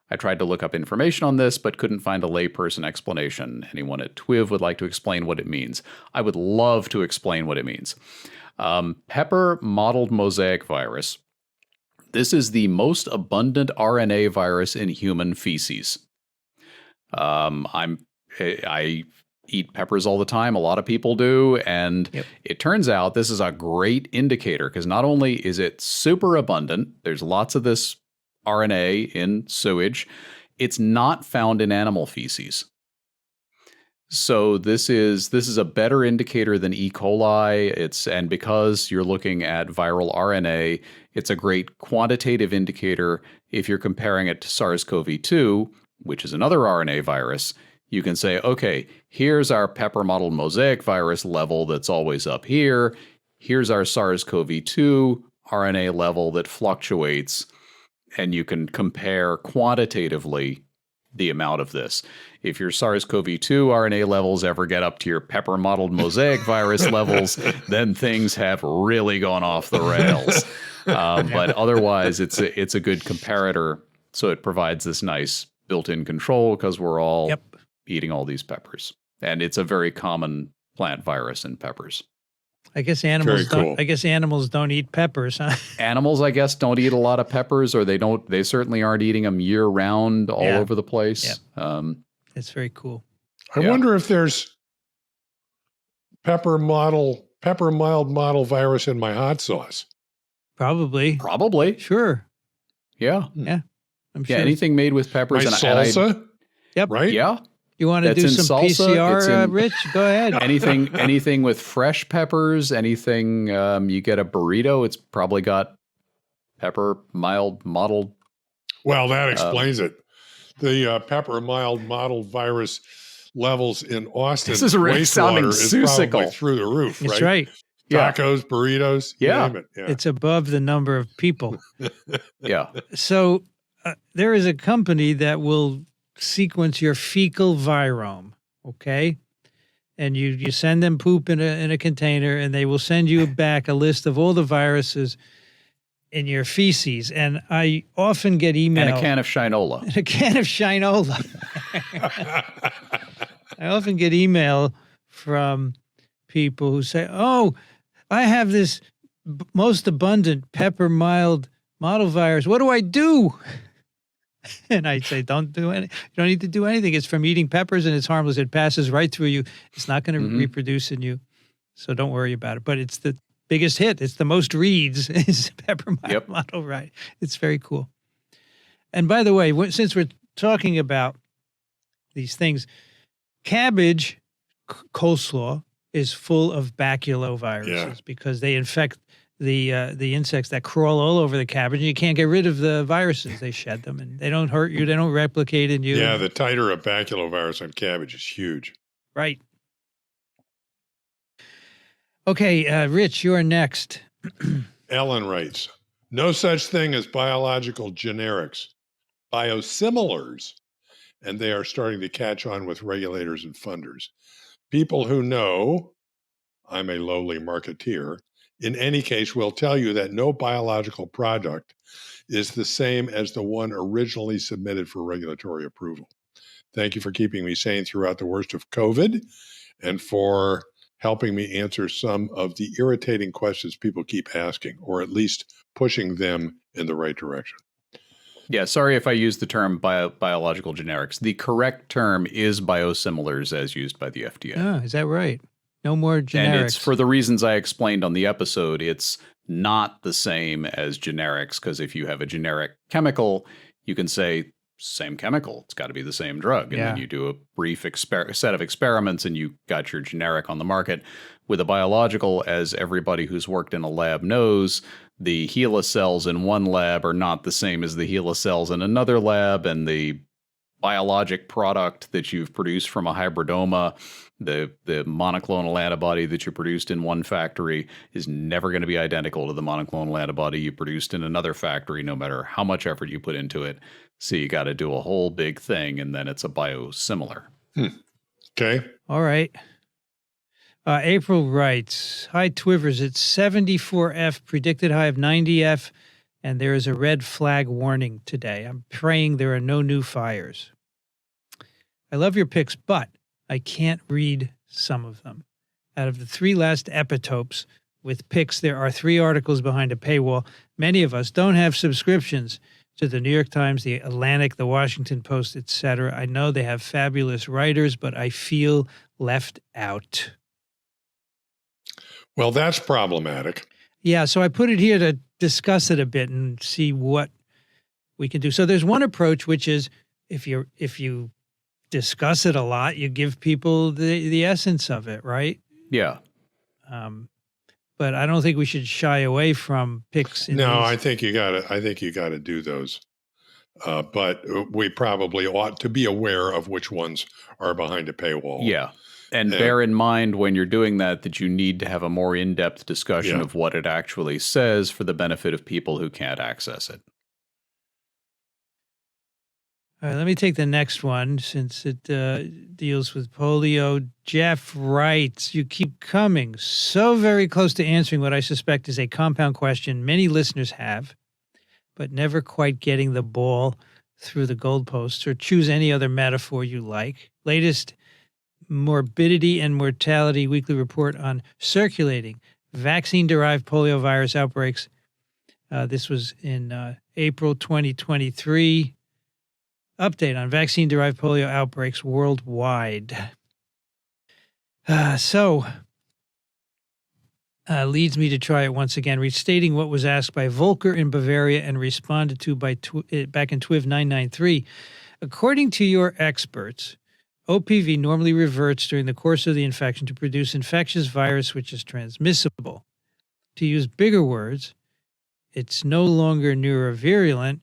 I tried to look up information on this, but couldn't find a layperson explanation. Anyone at TWiV would like to explain what it means? I would love to explain what it means. Pepper-mottled mosaic virus. This is the most abundant RNA virus in human feces. I eat peppers all the time. A lot of people do. And It turns out this is a great indicator because not only is it super abundant, there's lots of this RNA in sewage, it's not found in animal feces. So this is a better indicator than E. coli. And because you're looking at viral RNA, it's a great quantitative indicator. If you're comparing it to SARS-CoV-2, which is another RNA virus, you can say, okay, here's our pepper-mottled mosaic virus level that's always up here. Here's our SARS-CoV-2 RNA level that fluctuates, and you can compare quantitatively the amount of this. If your SARS-CoV-2 RNA levels ever get up to your pepper-mottled mosaic virus levels, then things have really gone off the rails. But otherwise, it's a good comparator. So it provides this nice built-in control because we're all eating all these peppers. And it's a very common plant virus in peppers. I guess animals don't eat peppers, huh? Animals, I guess, don't eat a lot of peppers, or they certainly aren't eating them year round all over the place. It's very cool. I wonder if there's pepper-mild mottle virus in my hot sauce. Probably. Sure. Yeah. Yeah. I'm sure. Yeah, anything made with peppers. My salsa? Yep. Right? Yeah. You want to That's do in some salsa, PCR, it's in- Rich? Go ahead. anything with fresh peppers, anything you get a burrito, it's probably got pepper, mild, mottled. Well, that explains it. The pepper mild mottled virus levels in Austin This is really sounding wastewater is probably Susical. through the roof, That's right? right. Yeah. Tacos, burritos, Yeah. you name it. Yeah. It's above the number of people. Yeah. So there is a company that will sequence your fecal virome, okay? And you send them poop in a container, and they will send you back a list of all the viruses in your feces. And I often get email. And a can of Shinola. And a can of Shinola. I often get email from people who say, "Oh, I have this most abundant pepper mild model virus. What do I do?" And I say, don't do any. You don't need to do anything. It's from eating peppers, and it's harmless. It passes right through you. It's not going to reproduce in you, so don't worry about it. But it's the biggest hit. It's the most reads. Is pepper model right? It's very cool. And by the way, since we're talking about these things, cabbage coleslaw is full of baculoviruses because they infect the insects that crawl all over the cabbage, and you can't get rid of the viruses. They shed them, and they don't hurt you. They don't replicate in you. Yeah, the titer of baculovirus on cabbage is huge. Right. Okay, Rich, you're next. Ellen writes, no such thing as biological generics, biosimilars, and they are starting to catch on with regulators and funders. People who know, I'm a lowly marketeer, in any case will tell you that no biological product is the same as the one originally submitted for regulatory approval. Thank you for keeping me sane throughout the worst of COVID and for helping me answer some of the irritating questions people keep asking, or at least pushing them in the right direction. Yeah, sorry if I used the term biological generics. The correct term is biosimilars as used by the FDA. Oh, is that right? No more generics. And it's for the reasons I explained on the episode. It's not the same as generics, because if you have a generic chemical, you can say, same chemical, it's got to be the same drug. And then you do a brief set of experiments and you got your generic on the market. With a biological, as everybody who's worked in a lab knows, the HeLa cells in one lab are not the same as the HeLa cells in another lab, and the biologic product that you've produced from a hybridoma, the monoclonal antibody that you produced in one factory, is never going to be identical to the monoclonal antibody you produced in another factory, no matter how much effort you put into it. So you got to do a whole big thing, and then it's a biosimilar. Okay. All right. April writes, hi, TWiVers. It's 74F, predicted high of 90F, and there is a red flag warning today. I'm praying there are no new fires. I love your picks, but I can't read some of them. Out of the 3 last epitopes with picks, there are 3 articles behind a paywall. Many of us don't have subscriptions to the New York Times, the Atlantic, the Washington Post, etc. I know they have fabulous writers, but I feel left out. Well, that's problematic. Yeah, so I put it here to discuss it a bit and see what we can do. So there's one approach, which is if you discuss it a lot, you give people the essence of it, right? Yeah. But I don't think we should shy away from picks. I think you gotta do those. But we probably ought to be aware of which ones are behind a paywall. Yeah. And bear in mind when you're doing that you need to have a more in-depth discussion of what it actually says for the benefit of people who can't access it. All right, let me take the next one since it deals with polio. Jeff writes, you keep coming so very close to answering what I suspect is a compound question many listeners have, but never quite getting the ball through the goalposts, or choose any other metaphor you like. Latest morbidity and mortality weekly report on circulating vaccine-derived poliovirus outbreaks. This was in April 2023. Update on vaccine-derived polio outbreaks worldwide. Leads me to try it once again, restating what was asked by Volker in Bavaria and responded to by back in TWiV 993. According to your experts, OPV normally reverts during the course of the infection to produce infectious virus which is transmissible. To use bigger words, it's no longer neurovirulent,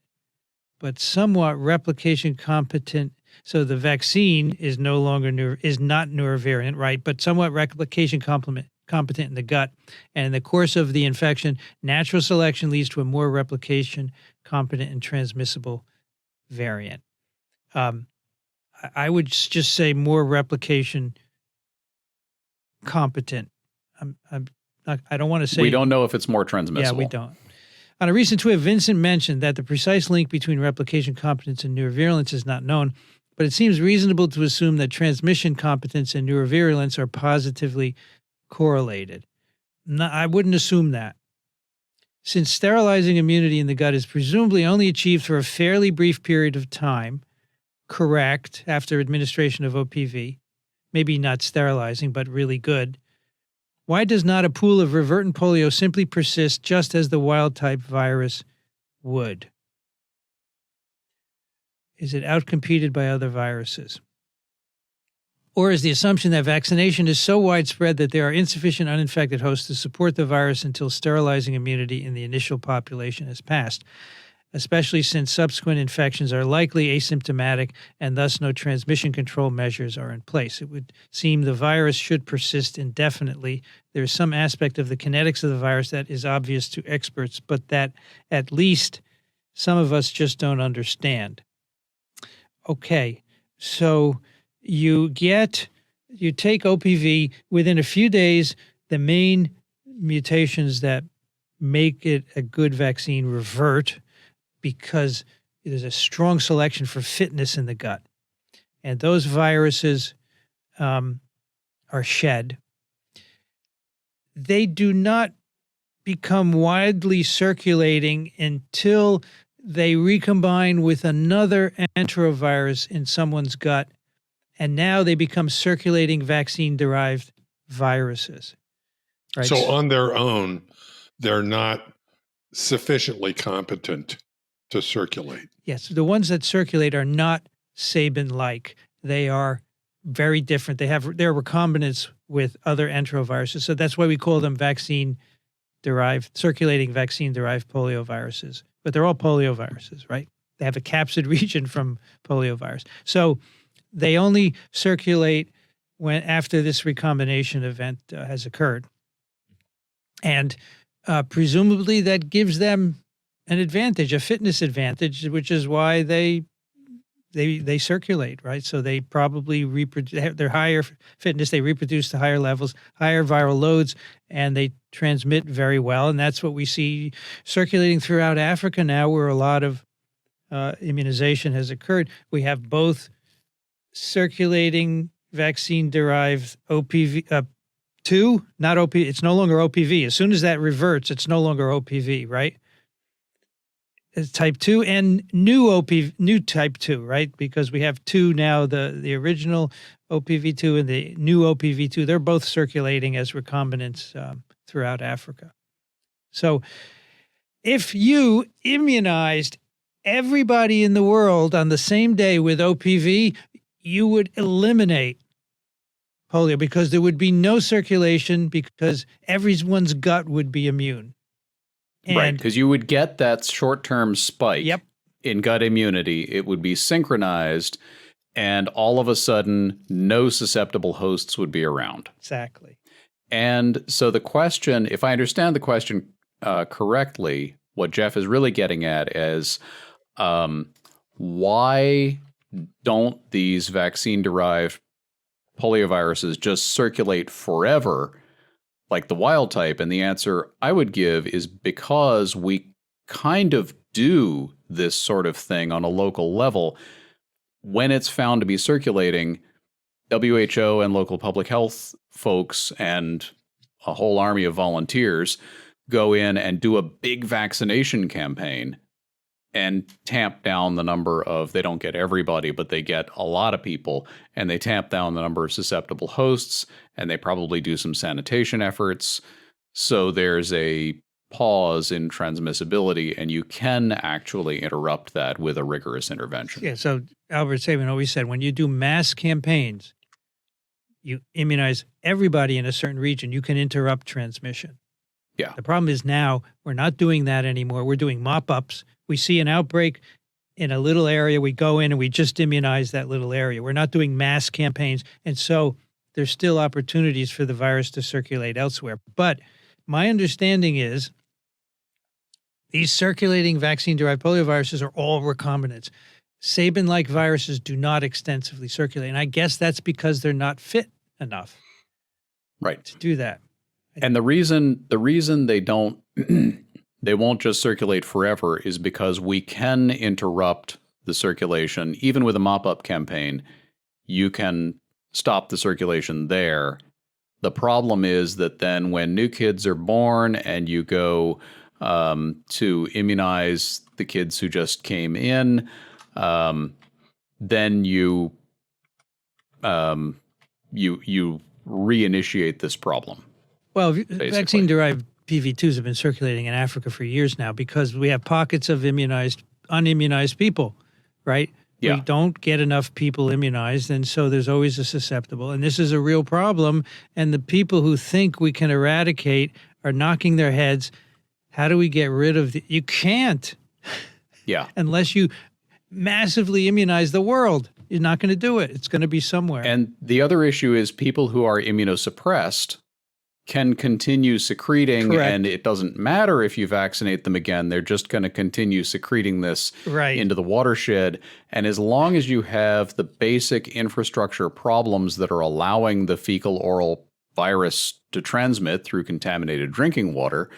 but somewhat replication competent. So the vaccine is no longer is not neurovirulent, right? But somewhat replication competent in the gut. And in the course of the infection, natural selection leads to a more replication competent and transmissible variant. I would just say more replication competent. I don't want to say we don't know if it's more transmissible. Yeah, we don't. On a recent TWiV, Vincent mentioned that the precise link between replication competence and neurovirulence is not known, but it seems reasonable to assume that transmission competence and neurovirulence are positively correlated. No, I wouldn't assume that. Since sterilizing immunity in the gut is presumably only achieved for a fairly brief period of time, correct, after administration of OPV, maybe not sterilizing, but really good, why does not a pool of revertant polio simply persist just as the wild-type virus would? Is it outcompeted by other viruses? Or is the assumption that vaccination is so widespread that there are insufficient uninfected hosts to support the virus until sterilizing immunity in the initial population has passed, especially since subsequent infections are likely asymptomatic and thus no transmission control measures are in place? It would seem the virus should persist indefinitely. There is some aspect of the kinetics of the virus that is obvious to experts, but that at least some of us just don't understand. Okay, so you take OPV, within a few days, the main mutations that make it a good vaccine revert because there's a strong selection for fitness in the gut. And those viruses are shed. They do not become widely circulating until they recombine with another enterovirus in someone's gut, and now they become circulating vaccine-derived viruses. Right? So on their own, they're not sufficiently competent to circulate. Yes, the ones that circulate are not Sabin-like. They are very different. They're recombinants with other enteroviruses, so that's why we call them circulating vaccine-derived polioviruses. But they're all polioviruses, right? They have a capsid region from poliovirus. So they only circulate after this recombination event has occurred. And presumably that gives them an advantage, a fitness advantage, which is why they circulate, right? So they probably they're higher fitness, they reproduce to higher levels, higher viral loads, and they transmit very well. And that's what we see circulating throughout Africa now, where a lot of immunization has occurred. We have both circulating vaccine-derived OPV, not OPV, it's no longer OPV. As soon as that reverts, it's no longer OPV, right? It's type 2 and new type 2, right? Because we have two now, the original OPV2 and the new OPV2, they're both circulating as recombinants throughout Africa. So if you immunized everybody in the world on the same day with OPV, you would eliminate polio because there would be no circulation because everyone's gut would be immune. Right, because you would get that short-term spike in gut immunity. It would be synchronized, and all of a sudden, no susceptible hosts would be around. Exactly. And so the question, if I understand the question correctly, what Jeff is really getting at is why don't these vaccine-derived polioviruses just circulate forever like the wild type? And the answer I would give is because we kind of do this sort of thing on a local level. When it's found to be circulating, WHO and local public health folks and a whole army of volunteers go in and do a big vaccination campaign and tamp down the number of, they don't get everybody, but they get a lot of people, and they tamp down the number of susceptible hosts, and they probably do some sanitation efforts. So there's a pause in transmissibility, and you can actually interrupt that with a rigorous intervention. Yeah, so Albert Sabin always said, when you do mass campaigns, you immunize everybody in a certain region, you can interrupt transmission. Yeah. The problem is now we're not doing that anymore. We're doing mop-ups. We see an outbreak in a little area, we go in and we just immunize that little area. We're not doing mass campaigns. And so there's still opportunities for the virus to circulate elsewhere. But my understanding is these circulating vaccine-derived polioviruses are all recombinants. Sabin-like viruses do not extensively circulate. And I guess that's because they're not fit enough Right. to do that. And the reason they don't they won't just circulate forever is because we can interrupt the circulation. Even with a mop-up campaign, you can stop the circulation there. The problem is that then when new kids are born and you go to immunize the kids who just came in, then you reinitiate this problem. Well, vaccine-derived PV2s have been circulating in Africa for years now because we have pockets of unimmunized people, right? Yeah. We don't get enough people immunized, and so there's always a susceptible. And this is a real problem, and the people who think we can eradicate are knocking their heads. How do we get rid of the... You can't. Yeah. Unless you massively immunize the world. You're not going to do it. It's going to be somewhere. And the other issue is people who are immunosuppressed can continue secreting, Correct. and it doesn't matter if you vaccinate them again. They're just going to continue secreting this Right. into the watershed. And as long as you have the basic infrastructure problems that are allowing the fecal oral virus to transmit through contaminated drinking water,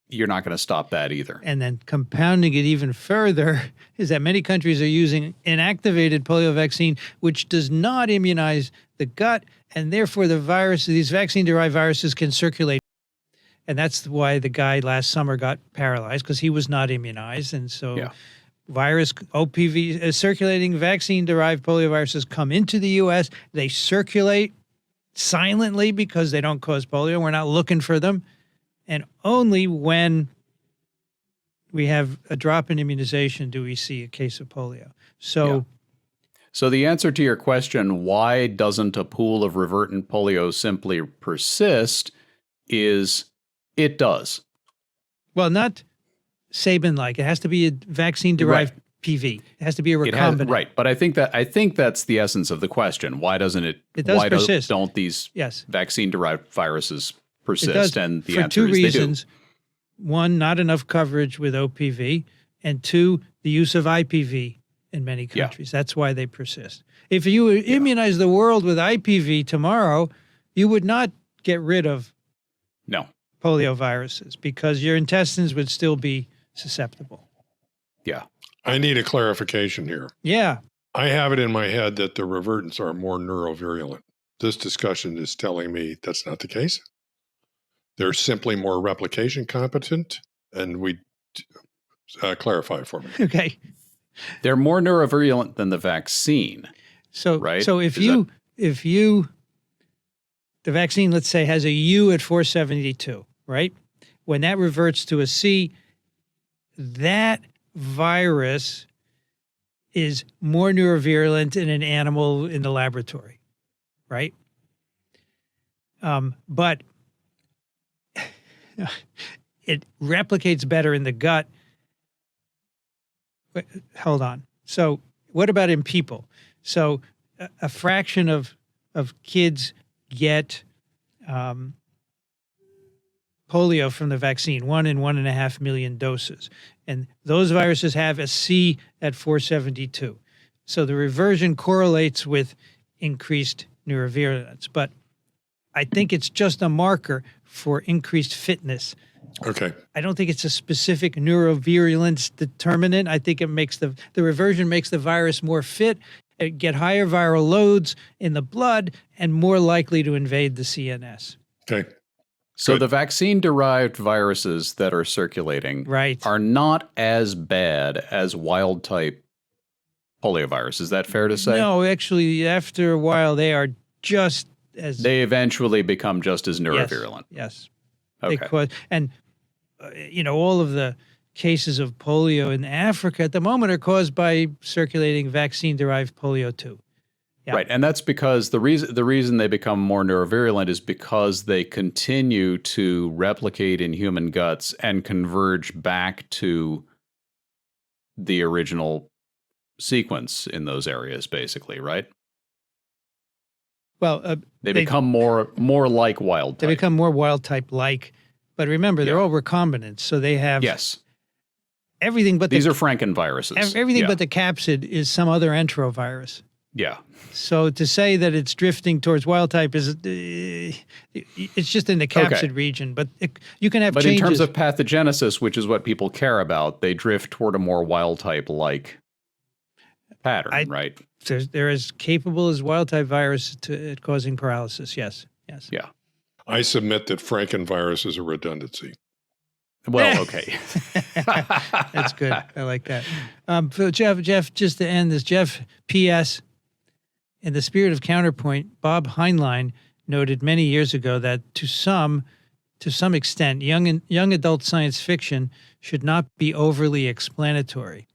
you're not going to stop that either. And then compounding it even further is that many countries are using inactivated polio vaccine, which does not immunize the gut, and therefore the virus, these vaccine-derived viruses can circulate. And that's why the guy last summer got paralyzed, because he was not immunized. And so virus, OPV, circulating vaccine-derived polioviruses come into the U.S. They circulate silently because they don't cause polio. We're not looking for them. And only when we have a drop in immunization do we see a case of polio. So, So the answer to your question, why doesn't a pool of revertant polio simply persist, is it does. well, not Sabin-like. It has to be a vaccine-derived PV. It has to be a recombinant. Right, but I think that's the essence of the question. Why doesn't it? It does persist. Don't these Yes. vaccine-derived viruses persist? It does, And the for answer two is reasons. One, not enough coverage with OPV, and two, the use of IPV in many countries. That's why they persist. If you immunize the world with IPV tomorrow, you would not get rid of they do. No. polio viruses because your intestines would still be susceptible. Yeah. I need a clarification here. Yeah. I have it in my head that the revertants are more neurovirulent. This discussion is telling me that's not the case. They're simply more replication competent, and we clarify for me. Okay. They're more neurovirulent than the vaccine. So, Right? so if the vaccine, let's say, has a U at 472, right? When that reverts to a C, that virus is more neurovirulent in an animal in the laboratory, right? But it replicates better in the gut. Wait, hold on. So what about in people? So a fraction of kids get polio from the vaccine, 1 in 1.5 million doses. And those viruses have a C at 472. So the reversion correlates with increased neurovirulence. But I think it's just a marker for increased fitness. Okay. I don't think it's a specific neurovirulence determinant. I think it makes the reversion makes the virus more fit, get higher viral loads in the blood, and more likely to invade the CNS. Okay. So Good. the vaccine-derived viruses that are circulating Right. are not as bad as wild-type poliovirus. Is that fair to say? No, actually, after a while, they are just as They eventually become just as neurovirulent. Yes. They Okay. cause, and all of the cases of polio in Africa at the moment are caused by circulating vaccine-derived polio too. Yeah. Right, and that's because the reason they become more neurovirulent is because they continue to replicate in human guts and converge back to the original sequence in those areas, basically, right? Well, They become more like wild they type. become more wild type like, but remember they're Yeah. all recombinants, so they have Yes, everything but these are Frankenviruses. everything Yeah. but the capsid is some other enterovirus. Yeah. So to say that it's drifting towards wild type is it's just in the capsid region, but you can have But changes. in terms of pathogenesis, which is what people care about, they drift toward a more wild type like pattern, right? They're as capable as wild type virus at causing paralysis. Yes. Yeah. I submit that Frankenvirus is a redundancy. Well, okay. That's good. I like that. So Jeff, just to end this, Jeff, P.S. In the spirit of counterpoint, Bob Heinlein noted many years ago that to some extent, young adult science fiction should not be overly explanatory.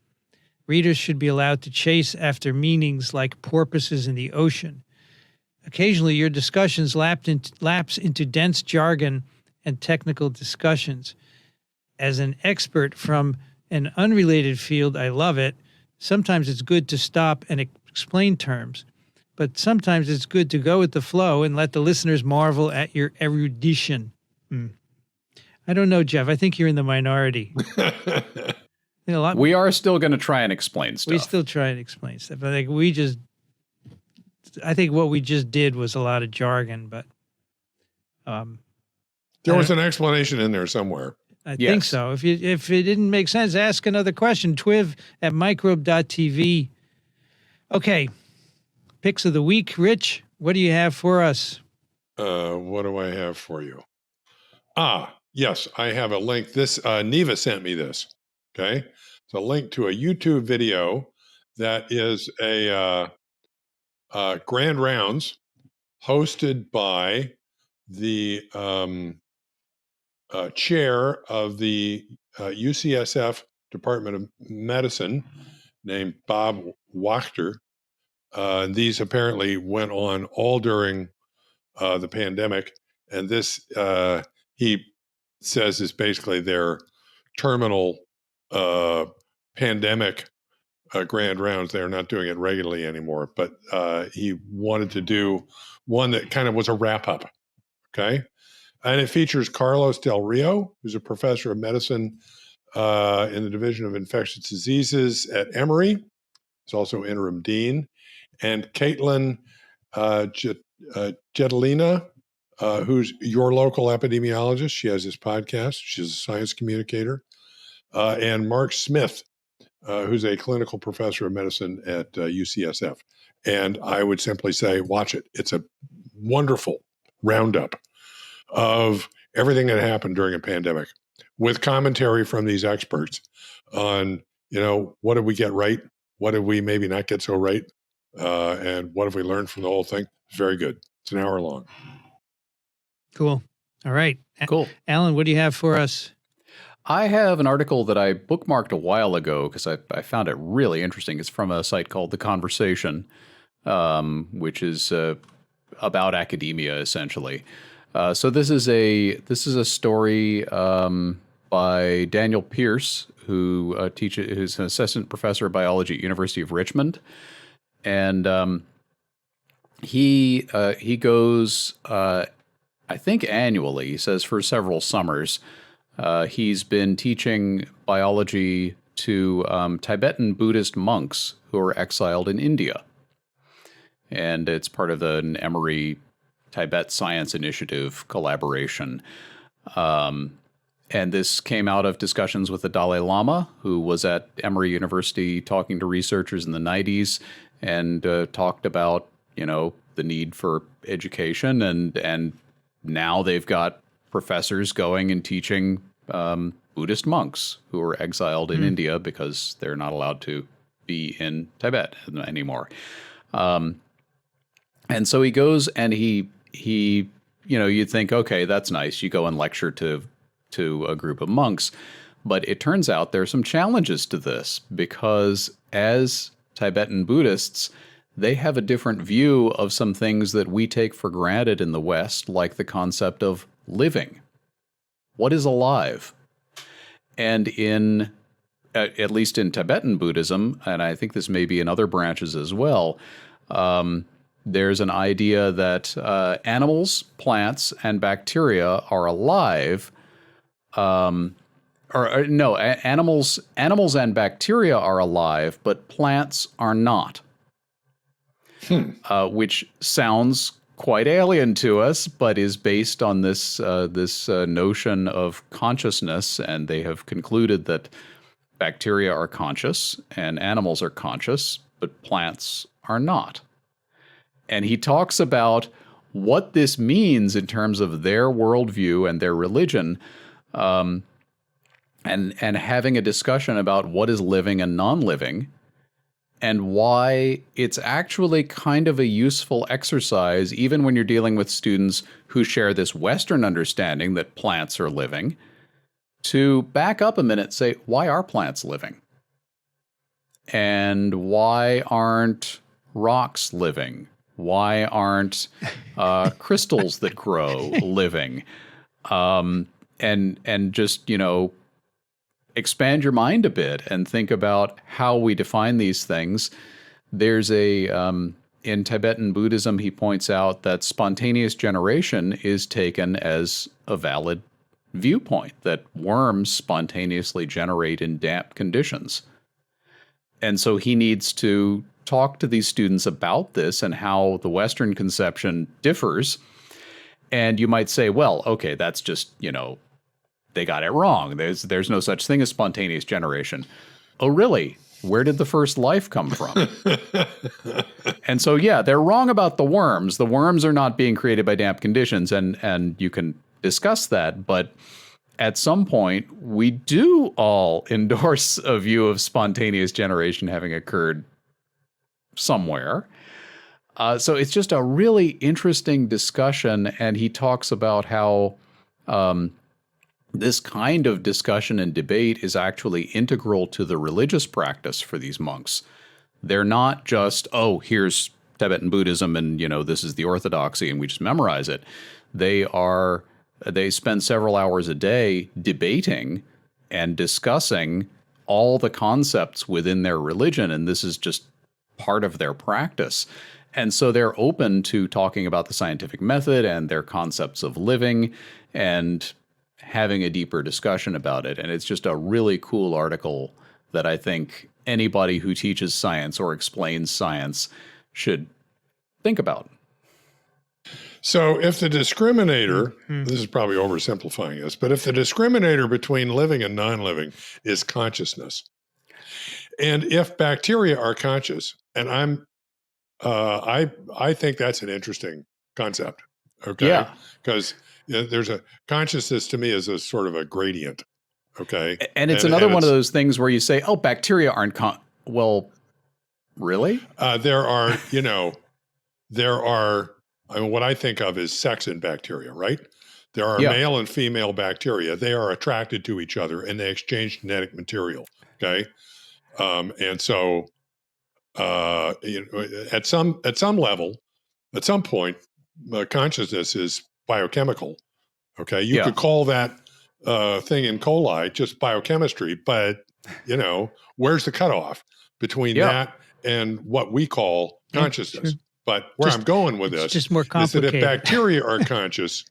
Readers should be allowed to chase after meanings like porpoises in the ocean. Occasionally, your discussions lapse into dense jargon and technical discussions. As an expert from an unrelated field, I love it. Sometimes it's good to stop and explain terms, but sometimes it's good to go with the flow and let the listeners marvel at your erudition. I don't know, Jeff. I think you're in the minority. We are still going to try and explain stuff. We still try and explain stuff. I think what we just did was a lot of jargon, but there was an explanation in there somewhere. I think so. If it didn't make sense, ask another question. TWiV at microbe.tv. Okay. Picks of the week. Rich, what do you have for us? What do I have for you? Yes, I have a link. This Neva sent me this. Okay. It's a link to a YouTube video that is a Grand Rounds hosted by the chair of the UCSF Department of Medicine named Bob Wachter. These apparently went on all during the pandemic. And this, he says, is basically their terminal pandemic Grand Rounds. They're not doing it regularly anymore, but he wanted to do one that kind of was a wrap up. Okay. And it features Carlos Del Rio, who's a professor of medicine in the Division of Infectious Diseases at Emory. He's also interim dean. And Caitlin Jetelina, who's your local epidemiologist. She has this podcast. She's a science communicator. And Mark Smith, who's a clinical professor of medicine at UCSF. And I would simply say, watch it. It's a wonderful roundup of everything that happened during a pandemic with commentary from these experts on, what did we get right? What did we maybe not get so right? And what have we learned from the whole thing? It's very good. It's an hour long. Cool. All right. Cool. Alan, what do you have for us? I have an article that I bookmarked a while ago because I found it really interesting. It's from a site called The Conversation, which is about academia, essentially. So this is a story by Daniel Pierce, who who's an assistant professor of biology at University of Richmond, and he goes, I think annually. He says for several summers. He's been teaching biology to Tibetan Buddhist monks who are exiled in India, and it's part of an Emory Tibet Science Initiative collaboration. And this came out of discussions with the Dalai Lama, who was at Emory University talking to researchers in the 90s and talked about, the need for education. And now they've got professors going and teaching Buddhist monks who are exiled in India because they're not allowed to be in Tibet anymore. And so he goes and he you'd think, okay, that's nice. You go and lecture to a group of monks. But it turns out there are some challenges to this because as Tibetan Buddhists, they have a different view of some things that we take for granted in the West, like the concept of living. What is alive? And at least in Tibetan Buddhism, and I think this may be in other branches as well, there's an idea that animals, plants, and bacteria are alive. Animals and bacteria are alive, but plants are not. Which sounds quite alien to us, but is based on this notion of consciousness, and they have concluded that bacteria are conscious and animals are conscious, but plants are not. And he talks about what this means in terms of their worldview and their religion, and having a discussion about what is living and non-living, and why it's actually kind of a useful exercise, even when you're dealing with students who share this Western understanding that plants are living, to back up a minute and say, why are plants living? And why aren't rocks living? Why aren't crystals that grow living? And just, expand your mind a bit and think about how we define these things. There's in Tibetan Buddhism, he points out that spontaneous generation is taken as a valid viewpoint, that worms spontaneously generate in damp conditions. And so he needs to talk to these students about this and how the Western conception differs. And you might say, well, okay, that's just, they got it wrong. There's no such thing as spontaneous generation. Oh, really? Where did the first life come from? And so, yeah, they're wrong about the worms. The worms are not being created by damp conditions, and you can discuss that. But at some point, we do all endorse a view of spontaneous generation having occurred somewhere. So it's just a really interesting discussion, and he talks about how this kind of discussion and debate is actually integral to the religious practice for these monks. They're not just, oh, here's Tibetan Buddhism and, this is the orthodoxy and we just memorize it. They spend several hours a day debating and discussing all the concepts within their religion, and this is just part of their practice. And so they're open to talking about the scientific method and their concepts of living and having a deeper discussion about it. And it's just a really cool article that I think anybody who teaches science or explains science should think about. So if the discriminator, this is probably oversimplifying this, but if the discriminator between living and non-living is consciousness, and if bacteria are conscious, and I think that's an interesting concept. Okay. Yeah. Because there's a consciousness to me is a sort of a gradient. Okay. And it's another one of those things where you say, oh, bacteria aren't well, really? There are what I think of as sex in bacteria, right? There are male and female bacteria. They are attracted to each other and they exchange genetic material. Okay. And so, at some level, at some point, consciousness is biochemical. Okay. You could call that thing in coli just biochemistry, but where's the cutoff between that and what we call consciousness? But where I'm going with this just more complicated. Is that if bacteria are conscious,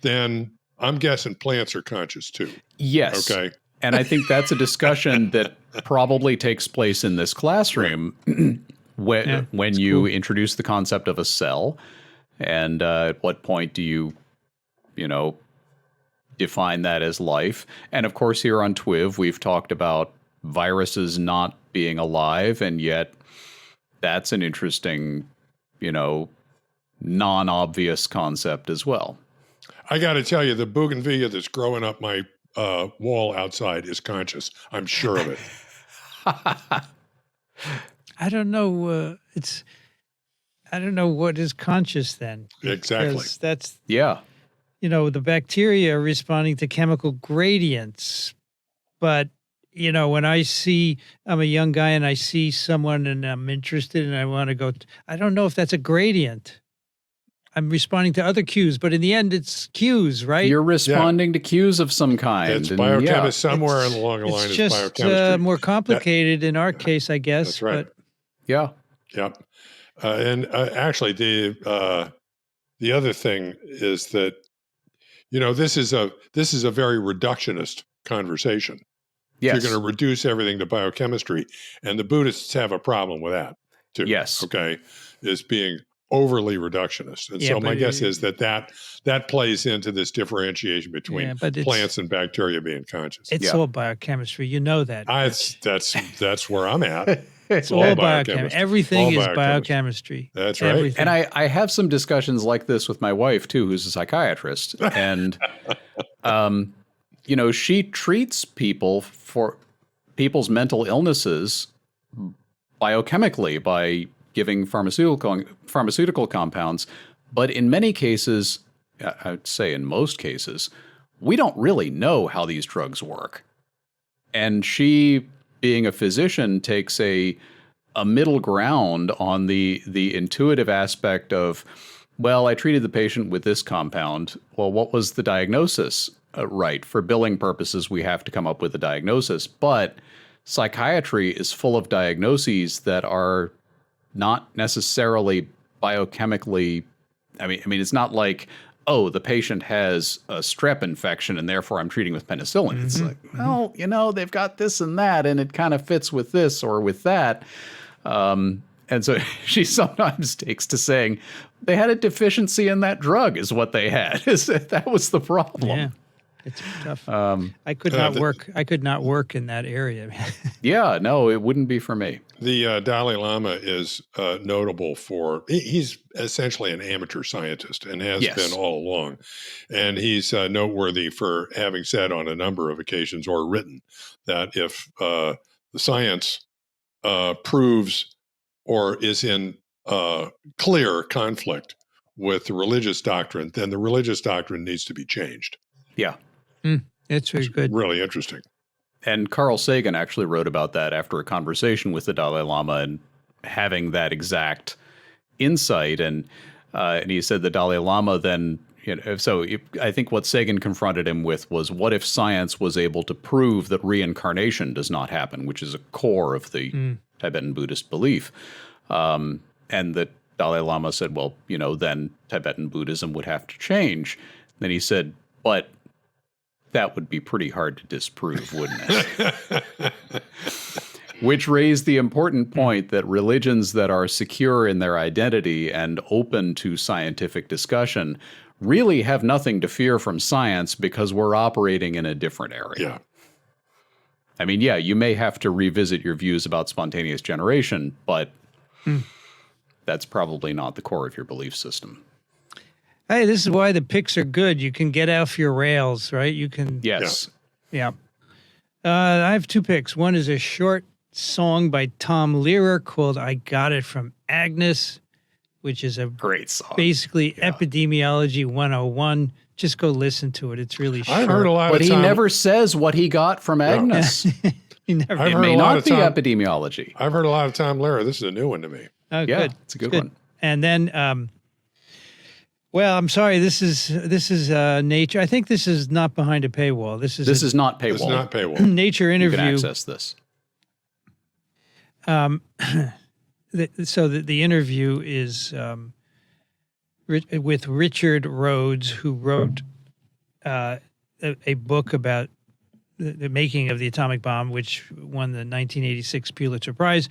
then I'm guessing plants are conscious too. Yes. Okay. And I think that's a discussion that probably takes place in this classroom when you introduce the concept of a cell, and at what point do you define that as life. And of course, here on TWiV, we've talked about viruses not being alive, and yet that's an interesting, non-obvious concept as well. I got to tell you, the bougainvillea that's growing up my wall outside is conscious. I'm sure of it. I don't know. I don't know what is conscious then. Exactly. Because that's, Yeah. the bacteria are responding to chemical gradients. But, when I'm a young guy and I see someone and I'm interested and I want to go, I don't know if that's a gradient. I'm responding to other cues, but in the end, it's cues, right? You're responding to cues of some kind. It's and biochemistry. Somewhere along the line It's is just biochemistry. more complicated in our case, I guess. That's right. But Yeah. Yep. And actually, the other thing is that this is a very reductionist conversation. Yes. You're going to reduce everything to biochemistry, and the Buddhists have a problem with that too. Yes. Okay, is being overly reductionist, and Yeah, so my but guess is that plays into this differentiation between plants and bacteria being conscious. It's all biochemistry. You know that. That's where I'm at. It's all biochemistry. Everything is biochemistry. That's right. Everything. And I have some discussions like this with my wife too, who's a psychiatrist, and she treats people for people's mental illnesses biochemically by giving pharmaceutical compounds, but in many cases, I'd say in most cases, we don't really know how these drugs work. And she, being a physician, takes a middle ground on the intuitive aspect of, well, I treated the patient with this compound. Well, what was the diagnosis? Right. For billing purposes, we have to come up with a diagnosis. But psychiatry is full of diagnoses that are not necessarily biochemically. I mean, it's not like, oh, the patient has a strep infection and therefore I'm treating with penicillin. Mm-hmm. It's like, well, they've got this and that, and it kind of fits with this or with that. And so she sometimes takes to saying they had a deficiency in that drug is what they had. That was the problem. Yeah. It's tough. I could not work. I could not work in that area. Yeah, no, it wouldn't be for me. The Dalai Lama is notable for he's essentially an amateur scientist and has been all along, and he's noteworthy for having said on a number of occasions or written that if the science proves or is in clear conflict with the religious doctrine, then the religious doctrine needs to be changed. Yeah. It's very good. Really interesting. And Carl Sagan actually wrote about that after a conversation with the Dalai Lama and having that exact insight. And he said the Dalai Lama then, I think what Sagan confronted him with was, what if science was able to prove that reincarnation does not happen, which is a core of the Tibetan Buddhist belief. And the Dalai Lama said, well, then Tibetan Buddhism would have to change. And then he said, but that would be pretty hard to disprove, wouldn't it? Which raised the important point that religions that are secure in their identity and open to scientific discussion really have nothing to fear from science because we're operating in a different area. Yeah. I mean, yeah, you may have to revisit your views about spontaneous generation, but that's probably not the core of your belief system. Hey, this is why the picks are good. You can get off your rails, right? You can. Yes. Yeah. I have two picks. One is a short song by Tom Lehrer called I Got It From Agnes, which is a great song. Basically Epidemiology 101. Just go listen to it. It's really short. I've heard a lot but of he never says what he got from Agnes. He never. It may not be epidemiology. I've heard a lot of Tom Lehrer. This is a new one to me. Oh, yeah, good. it's a good one. And then, well, I'm sorry. This is Nature. I think this is not behind a paywall. This is not paywall. It's not paywall. Nature interview. You can access this. So the interview is with Richard Rhodes, who wrote a book about the making of the atomic bomb, which won the 1986 Pulitzer Prize.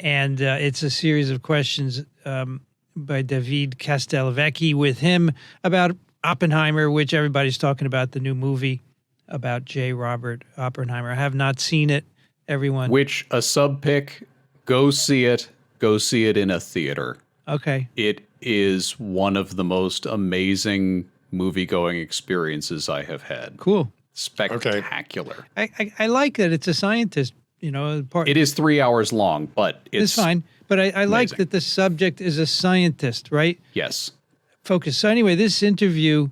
And it's a series of questions by David Castelvecchi with him about Oppenheimer, which everybody's talking about, the new movie about J. Robert Oppenheimer. I have not seen it. Everyone. Which, a sub-pick, go see it. Go see it in a theater. Okay. It is one of the most amazing movie-going experiences I have had. Cool. Spectacular. I like that it's a scientist part. It is 3 hours long, but It's fine. But I like amazing. that the subject is a scientist, right? Yes. Focus. So anyway, this interview,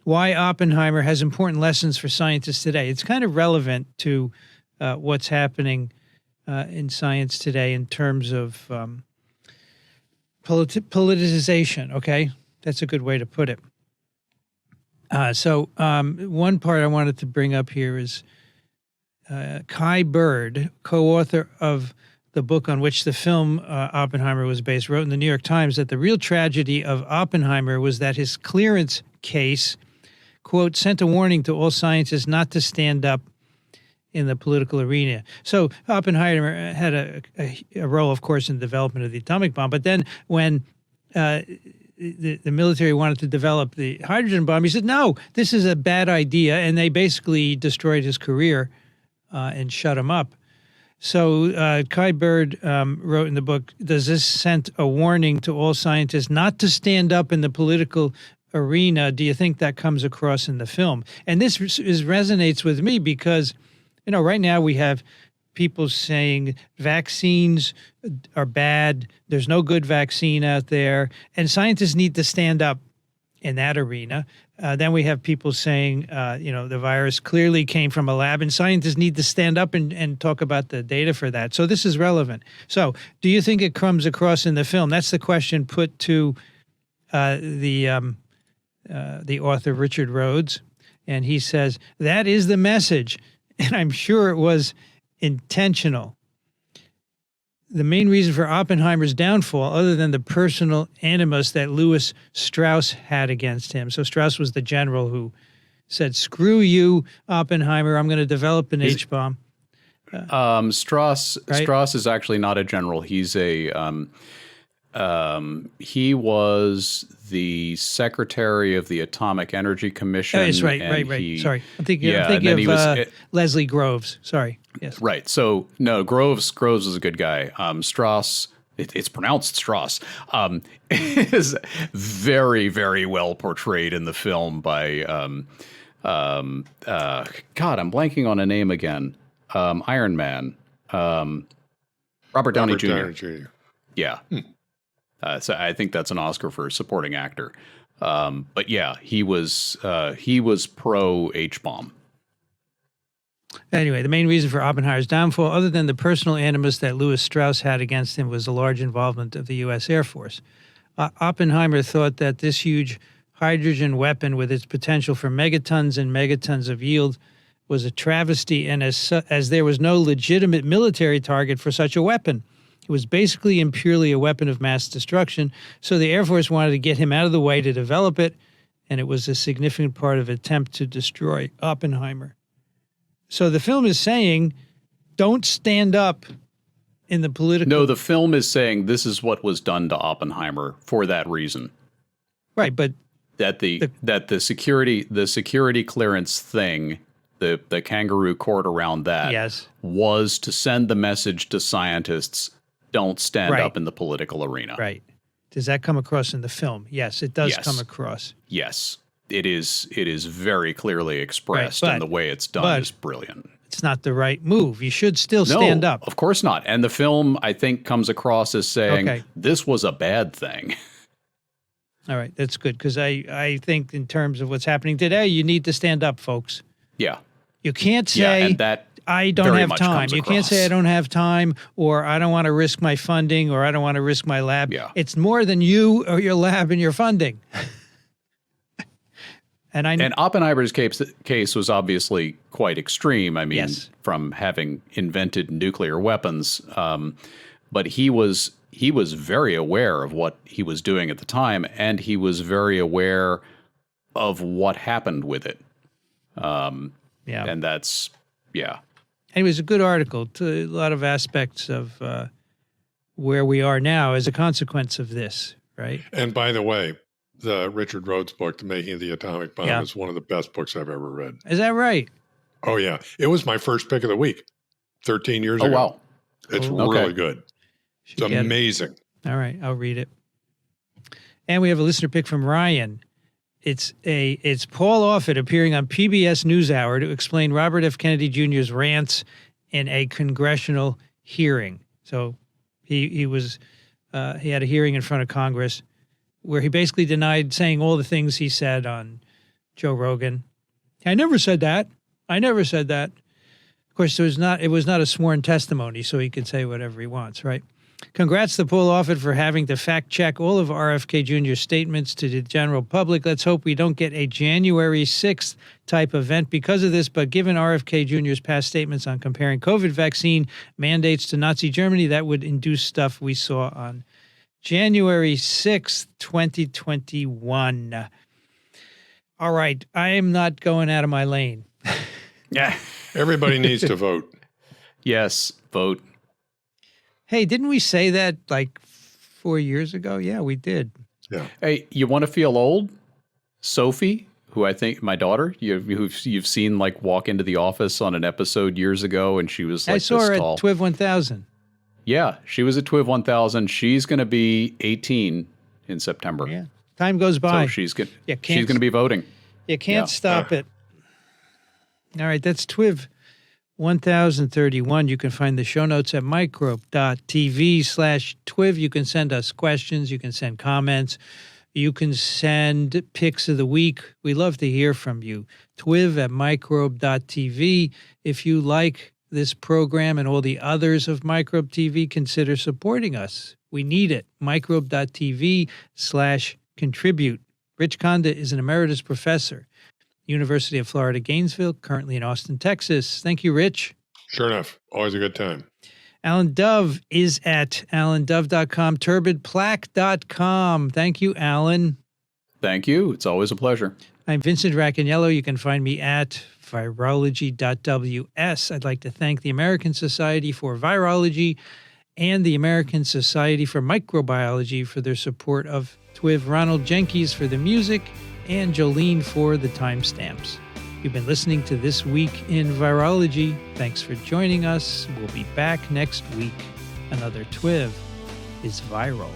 why Oppenheimer has important lessons for scientists today. It's kind of relevant to what's happening in science today in terms of politicization. Okay, that's a good way to put it. So one part I wanted to bring up here is Kai Bird, co-author of the book on which the film Oppenheimer was based, wrote in the New York Times that the real tragedy of Oppenheimer was that his clearance case, quote, sent a warning to all scientists not to stand up in the political arena. So Oppenheimer had a role, of course, in the development of the atomic bomb. But then when the military wanted to develop the hydrogen bomb, he said, no, this is a bad idea. And they basically destroyed his career and shut him up. So Kai Bird wrote in the book, does this send a warning to all scientists not to stand up in the political arena? Do you think that comes across in the film? And this resonates with me because, right now we have people saying vaccines are bad. There's no good vaccine out there. And scientists need to stand up in that arena. Then we have people saying, the virus clearly came from a lab and scientists need to stand up and talk about the data for that. So this is relevant. So do you think it comes across in the film? That's the question put to the author, Richard Rhodes. And he says, that is the message. And I'm sure it was intentional. The main reason for Oppenheimer's downfall, other than the personal animus that Louis Strauss had against him. So Strauss was the general who said, screw you, Oppenheimer, I'm going to develop an H-bomb. Strauss is actually not a general. He's he was the secretary of the Atomic Energy Commission. Oh, yes, right. Sorry. I'm thinking of Leslie Groves. Sorry. Yes. Right. So, no, Groves is a good guy. Strauss, it's pronounced Strauss, is very, very well portrayed in the film by, God, I'm blanking on a name again. Iron Man. Robert Downey Jr. Yeah. So I think that's an Oscar for supporting actor. But yeah, he was pro H-bomb. Anyway, the main reason for Oppenheimer's downfall, other than the personal animus that Louis Strauss had against him, was the large involvement of the U.S. Air Force. Oppenheimer thought that this huge hydrogen weapon with its potential for megatons and megatons of yield was a travesty, and as there was no legitimate military target for such a weapon. It was basically and purely a weapon of mass destruction, so the Air Force wanted to get him out of the way to develop it, and it was a significant part of an attempt to destroy Oppenheimer. So the film is saying, don't stand up in the political... No, the film is saying this is what was done to Oppenheimer for that reason. Right, but... That the security clearance thing, the kangaroo court around that, yes, was to send the message to scientists, don't stand up in the political arena. Right. Does that come across in the film? Yes, it does come across. Yes. It is very clearly expressed, and the way it's done is brilliant. It's not the right move. You should still stand up. Of course not. And the film, I think, comes across as saying, this was a bad thing. All right, that's good, because I think in terms of what's happening today, you need to stand up, folks. Yeah. You can't say, I don't have time. You can't say I don't have time, or I don't want to risk my funding, or I don't want to risk my lab. Yeah. It's more than you or your lab and your funding. And Oppenheimer's case was obviously quite extreme. I mean, from having invented nuclear weapons, but he was very aware of what he was doing at the time, and he was very aware of what happened with it. And that's And it was a good article to a lot of aspects of where we are now as a consequence of this, right? And by the way, the Richard Rhodes book, The Making of the Atomic Bomb, is one of the best books I've ever read. Is that right? Oh, yeah. It was my first pick of the week 13 years ago. Oh, wow. It's really good. It's amazing. All right. I'll read it. And we have a listener pick from Ryan. It's Paul Offit appearing on PBS NewsHour to explain Robert F. Kennedy Jr.'s rants in a congressional hearing. So he had a hearing in front of Congress where he basically denied saying all the things he said on Joe Rogan. I never said that. I never said that. Of course, it was not a sworn testimony, so he can say whatever he wants, right? Congrats to Paul Offit for having to fact check all of RFK Jr.'s statements to the general public. Let's hope we don't get a January 6th type event because of this, but given RFK Jr.'s past statements on comparing COVID vaccine mandates to Nazi Germany, that would induce stuff we saw on January 6th, 2021. All right, I am not going out of my lane. Yeah. Everybody needs to vote. Yes, vote. Hey, didn't we say that like 4 years ago? Yeah, we did. Yeah. Hey, you want to feel old? Sophie, who I think my daughter, you've seen like walk into the office on an episode years ago, and she was like I saw this her at tall. TWiV 1000. Yeah, she was at TWiV 1000. She's going to be 18 in September. Yeah, time goes by. So she's going You she's going to be voting. You can't Yeah. stop it. All right, that's TWiV 1031. You can find the show notes at microbe.tv/TWiV. You can send us questions. You can send comments. You can send pics of the week. We love to hear from you. TWiV at microbe.tv. If you like this program and all the others of Microbe TV, consider supporting us. We need it. Microbe.tv/contribute. Rich Conda is an emeritus professor, University of Florida, Gainesville, currently in Austin, Texas. Thank you, Rich. Sure enough. Always a good time. Alan Dove is at alandove.com, turbidplaque.com. Thank you, Alan. Thank you. It's always a pleasure. I'm Vincent Racaniello. You can find me at virology.ws. I'd like to thank the American Society for Virology and the American Society for Microbiology for their support of TWiV, Ronald Jenkins for the music, and Jolene for the timestamps. You've been listening to This Week in Virology. Thanks for joining us. We'll be back next week. Another TWiV is viral.